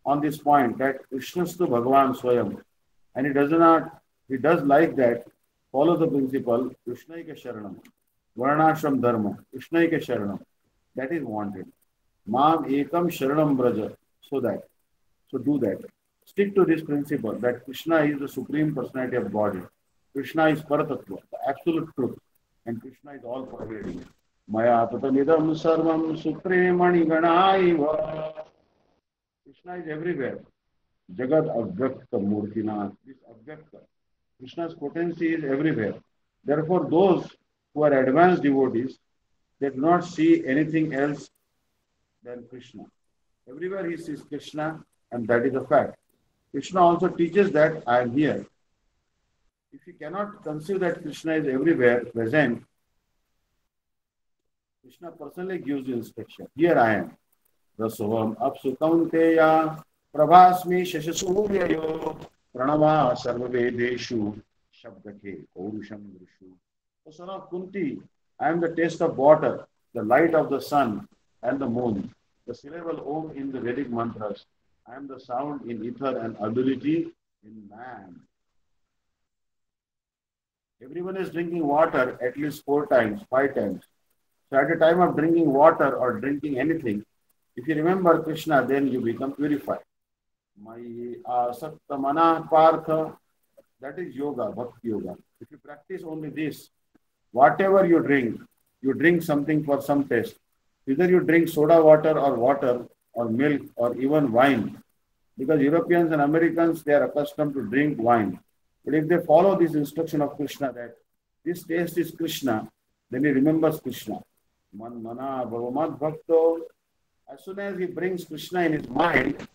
on this point that Krishnastu Bhagavan Swayam, and he does like that, follow the principle Krishnaika Sharanam, Varnashram Dharma, Krishnaika Sharanam. That is wanted. Mam Ekam Sharanam Braja. So do that. Stick to this principle that Krishna is the Supreme Personality of Godhead. Krishna is Paratattva, the absolute truth, and Krishna is all pervading. Maya tatamidam sarvam supremani ganaiva. Krishna is everywhere. Jagat Avyakta Murtina. This Avyakta. Krishna's potency is everywhere. Therefore, those who are advanced devotees, they do not see anything else than Krishna. Everywhere he sees Krishna, and that is a fact. Krishna also teaches that I am here. If you cannot conceive that Krishna is everywhere present, Krishna personally gives you instruction. Here I am. Rasoham apsu kaunteya prabhasmi shashasuryayo pranama sarvavedeshu shabdake kaurusham drishu. O son of Kunti, I am the taste of water, the light of the sun and the moon, the syllable Om in the Vedic mantras. I am the sound in ether and ability in man. Everyone is drinking water at least 4 times, 5 times. So at the time of drinking water or drinking anything, if you remember Krishna, then you become purified. Mayi asakta mana partha, that is yoga, bhakti yoga. If you practice only this, whatever you drink something for some taste. Either you drink soda water or milk or even wine. Because Europeans and Americans, they are accustomed to drink wine. But if they follow this instruction of Krishna that this taste is Krishna, then he remembers Krishna. Man mana bhavamad bhakto. As soon as he brings Krishna in his mind,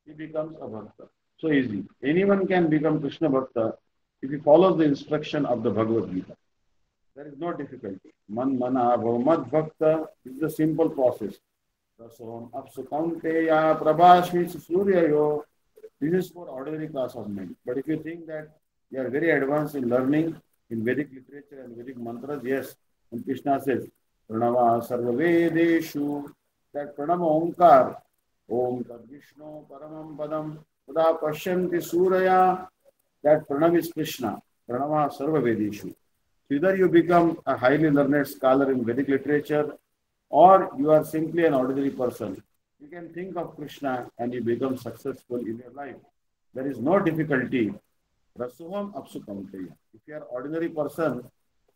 he becomes a bhakta. So easy. Anyone can become Krishna bhakta if he follows the instruction of the Bhagavad Gita. There is no difficulty. Man mana bhavamad bhakta is the simple process. Rasoham apsu kaunteya prabhashmi suryayo. This is for ordinary class of men. But if you think that you are very advanced in learning in Vedic literature and Vedic mantras, yes. And Krishna says, Pranava sarva vedeshu, that Pranama Omkar, Om Tad Vishnu Paramam Padam, Tada Pashyanti Suraya, that Pranam is Krishna, Pranava sarva vedeshu. So either you become a highly learned scholar in Vedic literature, or you are simply an ordinary person. You can think of Krishna and you become successful in your life. There is no difficulty. Rasuham apsu kaunteya. If you are an ordinary person,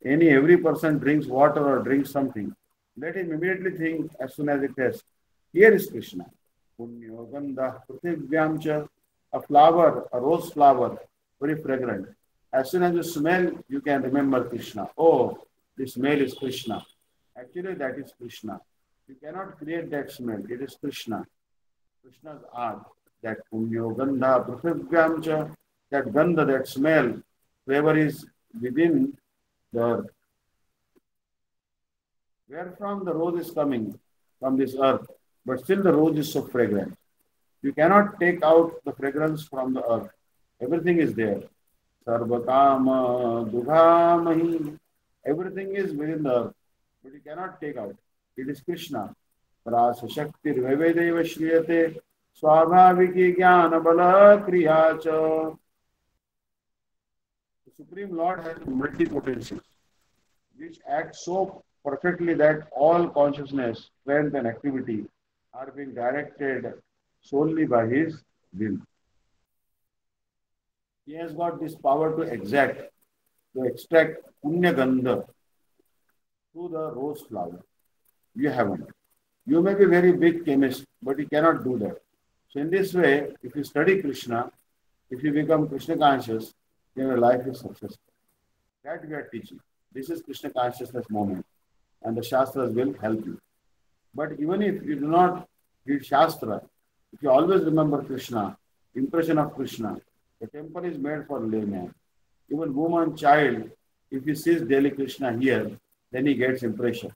every person drinks water or drinks something, let him immediately think as soon as it tastes, here is Krishna. Punyo gandha prithivvyamcha, a flower, a rose flower, very fragrant. As soon as you smell, you can remember Krishna. Oh, the smell is Krishna. Actually, that is Krishna. You cannot create that smell. It is Krishna. Krishna's art. That punyo gandha prithivvyamcha, that gandha, that smell, flavor is within the earth. Where from the rose is coming? From this earth. But still the rose is so fragrant. You cannot take out the fragrance from the earth. Everything is there. Sarvakama dugamahi. Everything is within the earth. But you cannot take out. It is Krishna. Rasa Shakti Vedeva Shriyate Swabhaviki Jnana Bala Kriyacha. The Supreme Lord has multi-potencies which act so perfectly that all consciousness, strength and activity are being directed solely by his will. He has got this power to extract Punya Gandha through the rose flower. You haven't. You may be very big chemist, but you cannot do that. So in this way, if you study Krishna, if you become Krishna conscious, then your life is successful. That we are teaching. This is Krishna consciousness moment, and the Shastras will help you. But even if you do not read Shastra, if you always remember Krishna, impression of Krishna, the temple is made for layman. Even woman, child, if he sees daily Krishna here, then he gets impression.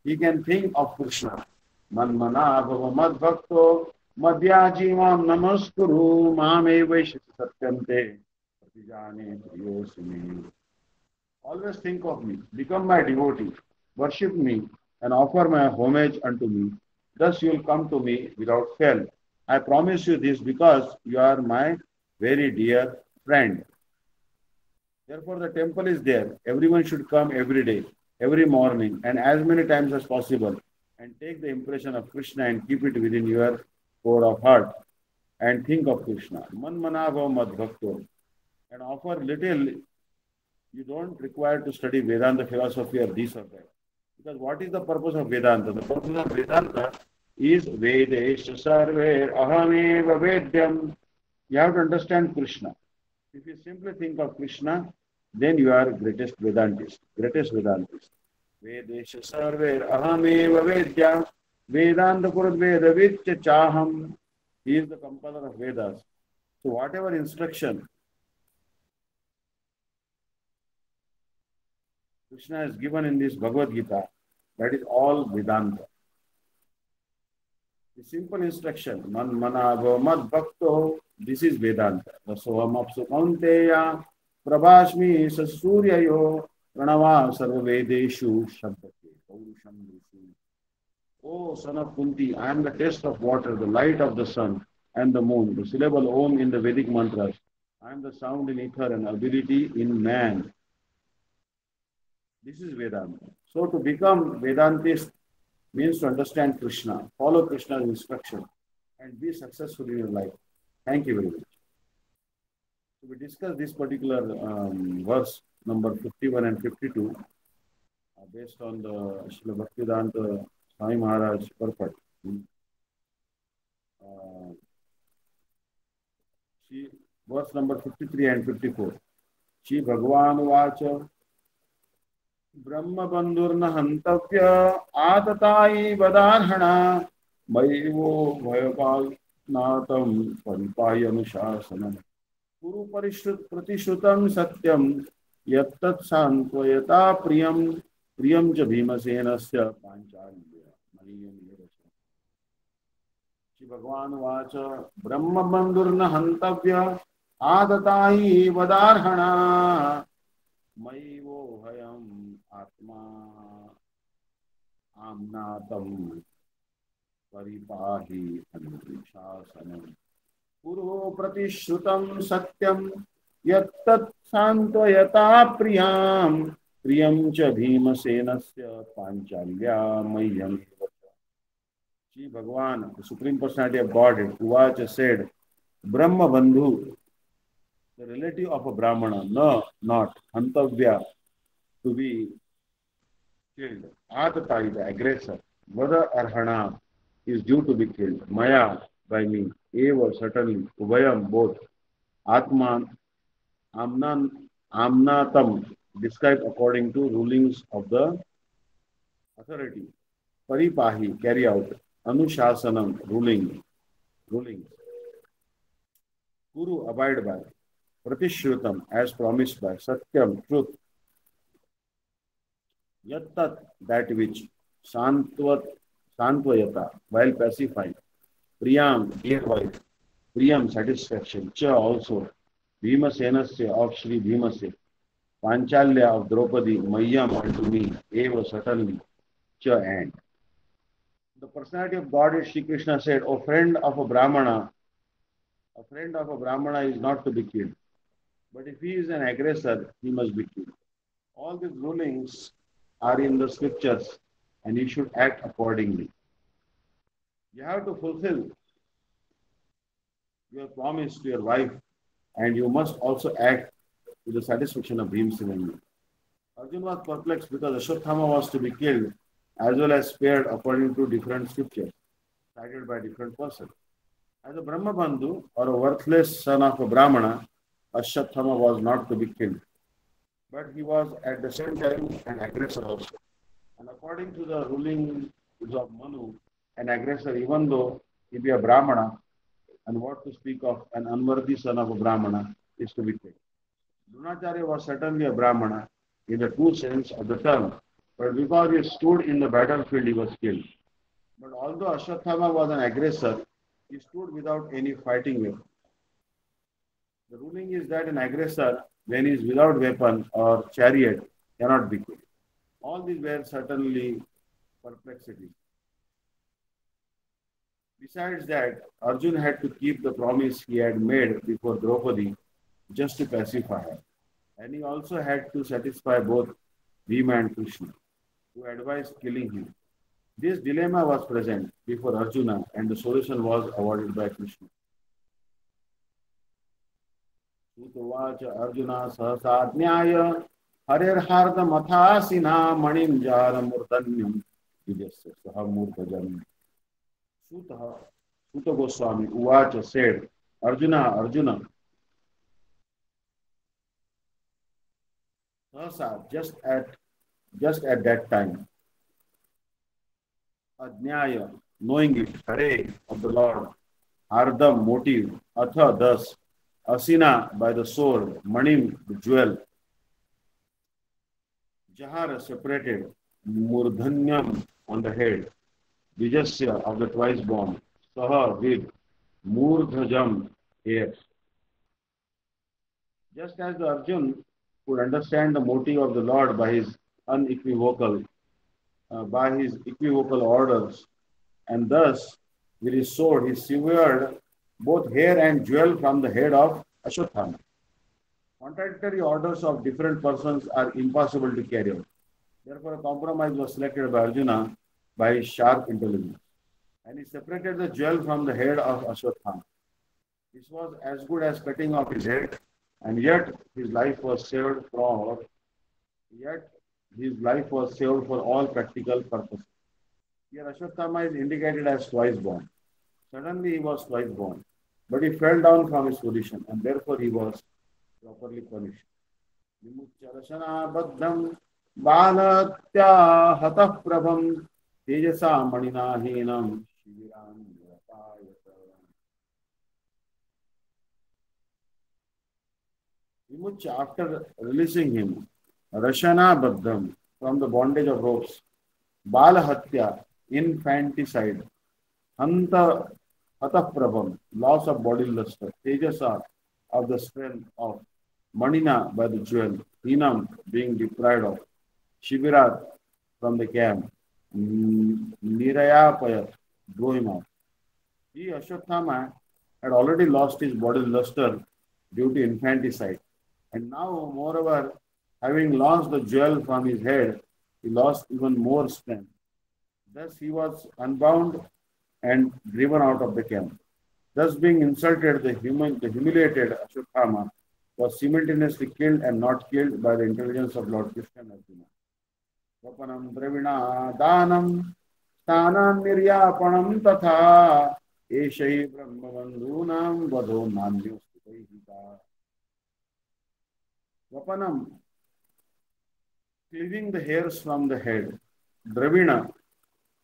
He can think of Krishna. Man mana bhava mad bhakto madhyajivam namaskuru mame vaishya satyante pratijane priyosime. Always think of me, become my devotee, worship me, and offer my homage unto me. Thus you will come to me without fail. I promise you this because you are my very dear friend. Therefore, the temple is there. Everyone should come every day, every morning, and as many times as possible, and take the impression of Krishna and keep it within your core of heart, and think of Krishna. Man manava mad bhakto, and offer little. You don't require to study Vedanta philosophy or this or that. Because what is the purpose of Vedanta? The purpose of Vedanta is Vedesha Sarver Ahameva Vedyam. You have to understand Krishna. If you simply think of Krishna, then you are greatest Vedantist. Greatest Vedantist. Vedesha Sarver Ahameva Vedyam. Vedanta Kurad Veda Vitya Chaham. He is the compiler of Vedas. So whatever instruction Krishna is given in this Bhagavad Gita, that is all Vedanta. The simple instruction, man manavo mad bhakto, this is Vedanta. Vasoham apsu kaunteya, prabhashmi sasuryayo, pranava sarva vedeshu shabdate, paurusham drishu. O son of Kunti, I am the taste of water, the light of the sun and the moon, the syllable Om in the Vedic mantras. I am the sound in ether and ability in man. This is Vedanta. So to become Vedantist means to understand Krishna, follow Krishna's instruction, and be successful in your life. Thank you very much. So we discussed this particular verse number 51 and 52 based on the Srila Bhaktivedanta Swami Maharaj purport. Verse number 53 and 54. Shri Bhagavan Vacha Brahma Bandurna Hantavya Atatai Vadarhana Maivo Vayapal Natam Paripayanushasana Guru Pratishrutam Satyam Yattat Santvayata Priyam Priyam Cha Bhimasenasya Panchalya Maliyam Yadasya. Shri Bhagavan Vacha Brahma Bandurna Hantavya Atatai Vadarhana Maivo Hayam Atma Amnatam Paripahi Anushasana Purvo Pratishrutam Satyam Yattat Santvayata Priyam Priyam Cha Bhimasenasya Panchalya Mayam. Shri Bhagavan, the Supreme Personality of Godhead, Uvacha said, Brahma Bandhu, the relative of a Brahmana, no, not Hantavya, to be killed. Atata, the aggressor. Vada Arhana is due to be killed. Maya, by me. Eva, certainly. Ubhayam, both. Atman, Amnatam, described according to rulings of the authority. Paripahi, carry out. Anushasanam, ruling. Guru, abide by. Pratishrutam, as promised by. Satyam, truth. Yattat, that which. Santvayata, while pacifying. Priyam, dear wife. Priyam, satisfaction. Cha, also. Bhimasenasya, of Sri Bhimase. Panchalya, of Draupadi. Mayam, unto me. Eva, certainly. Cha, and. The personality of God is Shri Krishna said, O friend of a Brahmana is not to be killed. But if he is an aggressor, he must be killed. All these rulings are in the scriptures and you should act accordingly. You have to fulfill your promise to your wife and you must also act to the satisfaction of Bhimsena. Arjuna was perplexed because Ashwatthama was to be killed as well as spared according to different scriptures cited by different persons. As a Brahmabandhu or a worthless son of a Brahmana, Ashwathama was not to be killed. But he was at the same time an aggressor also. And according to the rulings of Manu, an aggressor, even though he be a Brahmana, and what to speak of an unworthy son of a Brahmana, is to be killed. Dronacharya was certainly a Brahmana in the true sense of the term, but because he stood in the battlefield, he was killed. But although Ashwathama was an aggressor, he stood without any fighting weapon. The ruling is that an aggressor, when he is without weapon or chariot, cannot be killed. All these were certainly perplexities. Besides that, Arjun had to keep the promise he had made before Draupadi just to pacify her. And he also had to satisfy both Bhima and Krishna, who advised killing him. This dilemma was present before Arjuna, and the solution was awarded by Krishna. Sutavacha Arjuna Sahasajnaya Harirhardamathasina Manim Jaramurdanyam Vijasya Sahamurtajam. Suta Goswami Uvacha said, Arjuna, Sahasa, just at that time, Ajnaya, knowing it, Hare of the Lord, Ardam, motive, Atha, thus, Asina, by the sword, Manim, the jewel, Jahara, separated, Murdhanyam, on the head, Vijasya, of the twice born, Saha, with, Murdhajam, hairs. Just as the Arjun could understand the motive of the Lord unequivocal, by his equivocal orders, and thus with his sword he severed both hair and jewel from the head of Ashwathama. Contradictory orders of different persons are impossible to carry out. Therefore, a compromise was selected by Arjuna by his sharp intelligence, and he separated the jewel from the head of Ashwathama. This was as good as cutting off his head, and yet his life was saved for all practical purposes. Here Ashwathama is indicated as twice born. Suddenly he was twice born, but he fell down from his position, and therefore he was properly punished. Vimucharasana baddham balatya hatah prabham tejasa maninahinam shiviram yapayata. Vimucha, after releasing him, Rashana Baddham, from the bondage of ropes, Balahatya, infanticide, Hanta Hataprabham, loss of body luster, Tejasa, of the strength of, Manina, by the jewel, Hinam, being deprived of, Shivirat, from the camp, Nirayapayat, drove him out. He, Ashwathama, had already lost his body luster due to infanticide. And now, moreover, having lost the jewel from his head, he lost even more strength. Thus he was unbound and driven out of the camp. Thus being insulted, the humiliated Ashwathama was simultaneously killed and not killed by the intelligence of Lord Krishna and Arjuna. Vapanam Dravina Danam Stanam Niryapanam Tatha Eshai Brahmabandhunam Vadho Nanyo Sutahita. Vapanam, cleaving the hairs from the head. Dravina,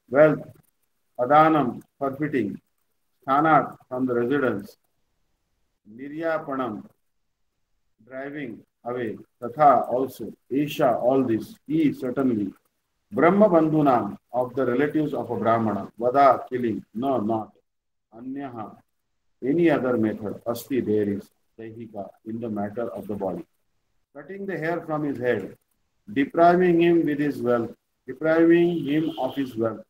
wealth. Adanam, forfeiting. Sthanat, from the residence. Niryapanam, driving away. Tatha, also. Isha, all this. He, certainly. Brahma Bandhunam, of the relatives of a Brahmana. Vada, killing. No, not. Anyaha, any other method. Asti, there is. Daihika, in the matter of the body. Cutting the hair from his head, depriving him of his wealth,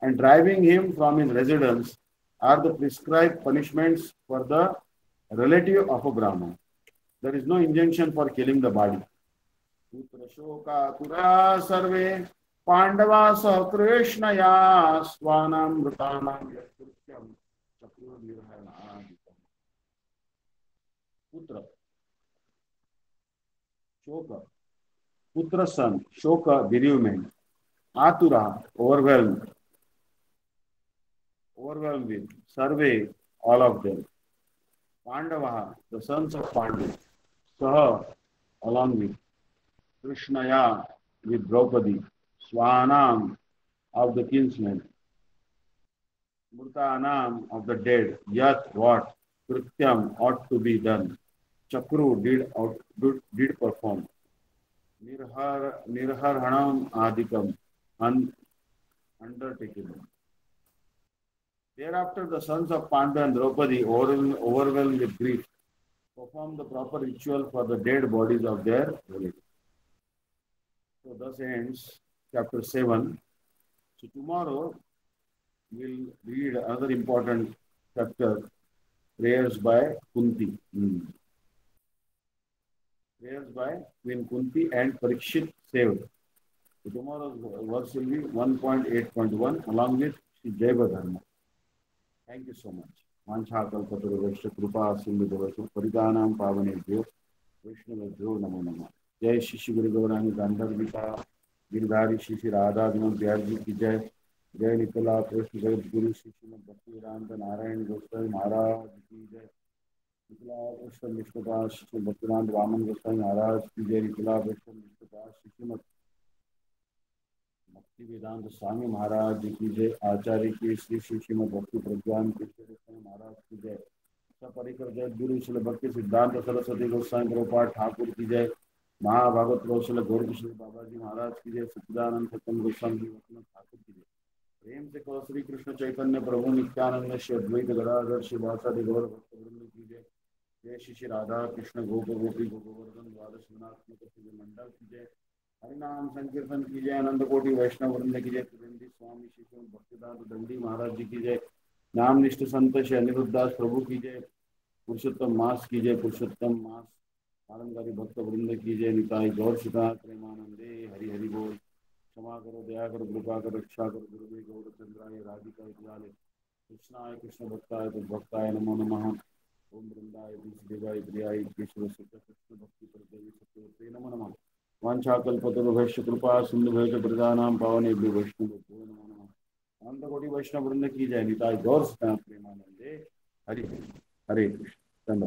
and driving him from his residence are the prescribed punishments for the relative of a Brahman. There is no injunction for killing the body. Putra shoka tura sarve pandava sahkrishnaya swanam mrutanam yatkrutyam chakur nirhana. Putra. Shoka, Putra son, Shoka, bereavement. Atura, overwhelmed with, survey, all of them. Pandavaha, the sons of Pandu, Saha, along with Krishnaya, with Draupadi, Swanam, of the kinsmen, Murtanam, of the dead, Yat, what, Krityam, ought to be done, Chakru, did perform, Nirharhanam, Adikam, undertaken. Thereafter, the sons of Pandu and Draupadi, overwhelmed with grief, performed the proper ritual for the dead bodies of their relatives. So thus ends chapter 7. So tomorrow we'll read another important chapter, prayers by Kunti. Prayers by Queen Kunti and Parikshit saved. So tomorrow's verse will be 1.8.1 along with Sri Jaiva Dharma. Thank you so much. वाञ्छाकल्पतरुभ्यश्च कृपा सिन्धुभ्यश्च पतितानां पावनेभ्यो वैष्णवेभ्यो नमो नमः। जय श्री गुरु गौरांग गांधर्विका गिरधारी श्री राधा विनोद बिहार जी की जय। जय निकला कृष्ण जगत गुरु श्री श्रीमद भक्ति वेदांत नारायण गोस्वामी महाराज की जय। निकला कृष्ण विष्णुपाद श्री भक्तिवेदांत वामन गोस्वामी महाराज की जय। निकला कृष्ण विष्णुपाद श्री श्रीमद भक्ति वेदांत स्वामी महाराज की जय। आचार्य की श्री श्री श्रीमद भक्ति प्रज्ञान कृष्ण गोस्वामी महाराज की जय। सपरिकर जय गुरु श्री भक्ति सिद्धांत सरस्वती गोस्वामी प्रभुपाद ठाकुर की जय। महाभागवत कौशल गौर किशोर बाबा जी महाराज की जय। सच्चिदानंद सत्यम गोस्वामी जी ठाकुर की जय। प्रेम से कहो श्री कृष्ण चैतन्य प्रभु नित्यानंद श्री अद्वैत गदाधर श्री वासादि गौर भक्त वृंद की जय। जय श्री श्री राधा कृष्ण गोप गोपी गोवर्धन द्वादश गुणात्मक मंडल की जय। हरिनाम संकीर्तन की जय। आनंद कोटि वैष्णव वृंद की जय। त्रिवेंद्र स्वामी श्री भक्तिदास दंडी महाराज जी की जय। नाम निष्ठ संत श्री अनिरुद्धास प्रभु की जय। पुरुषोत्तम मास की जय। पुरुषोत्तम मास आलमकारी भक्त वृंद की जय। निताई गौर शिका प्रेमानंदे हरि हरि बोल। क्षमा करो दया करो कृपा करो रक्षा करो गुरुदेव गौरचंद्राय राधिका इत्यादि कृष्णाय कृष्ण भक्ताय भक्ताय नमो नमः। ओम वृंदाय देवाय प्रियाय कृष्ण कृष्ण भक्ति प्रदेवी सत्य नमो नमः। वाञ्छाकल्पतरुभ्यश्च कृपा सिन्धुभ्यश्च प्रदानां पावनेभ्यो वैष्णवेभ्यो नमो नमः। अनंत कोटि वैष्णव वृंद की जय। निताई गौर प्रेमानंदे हरि हरे कृष्ण।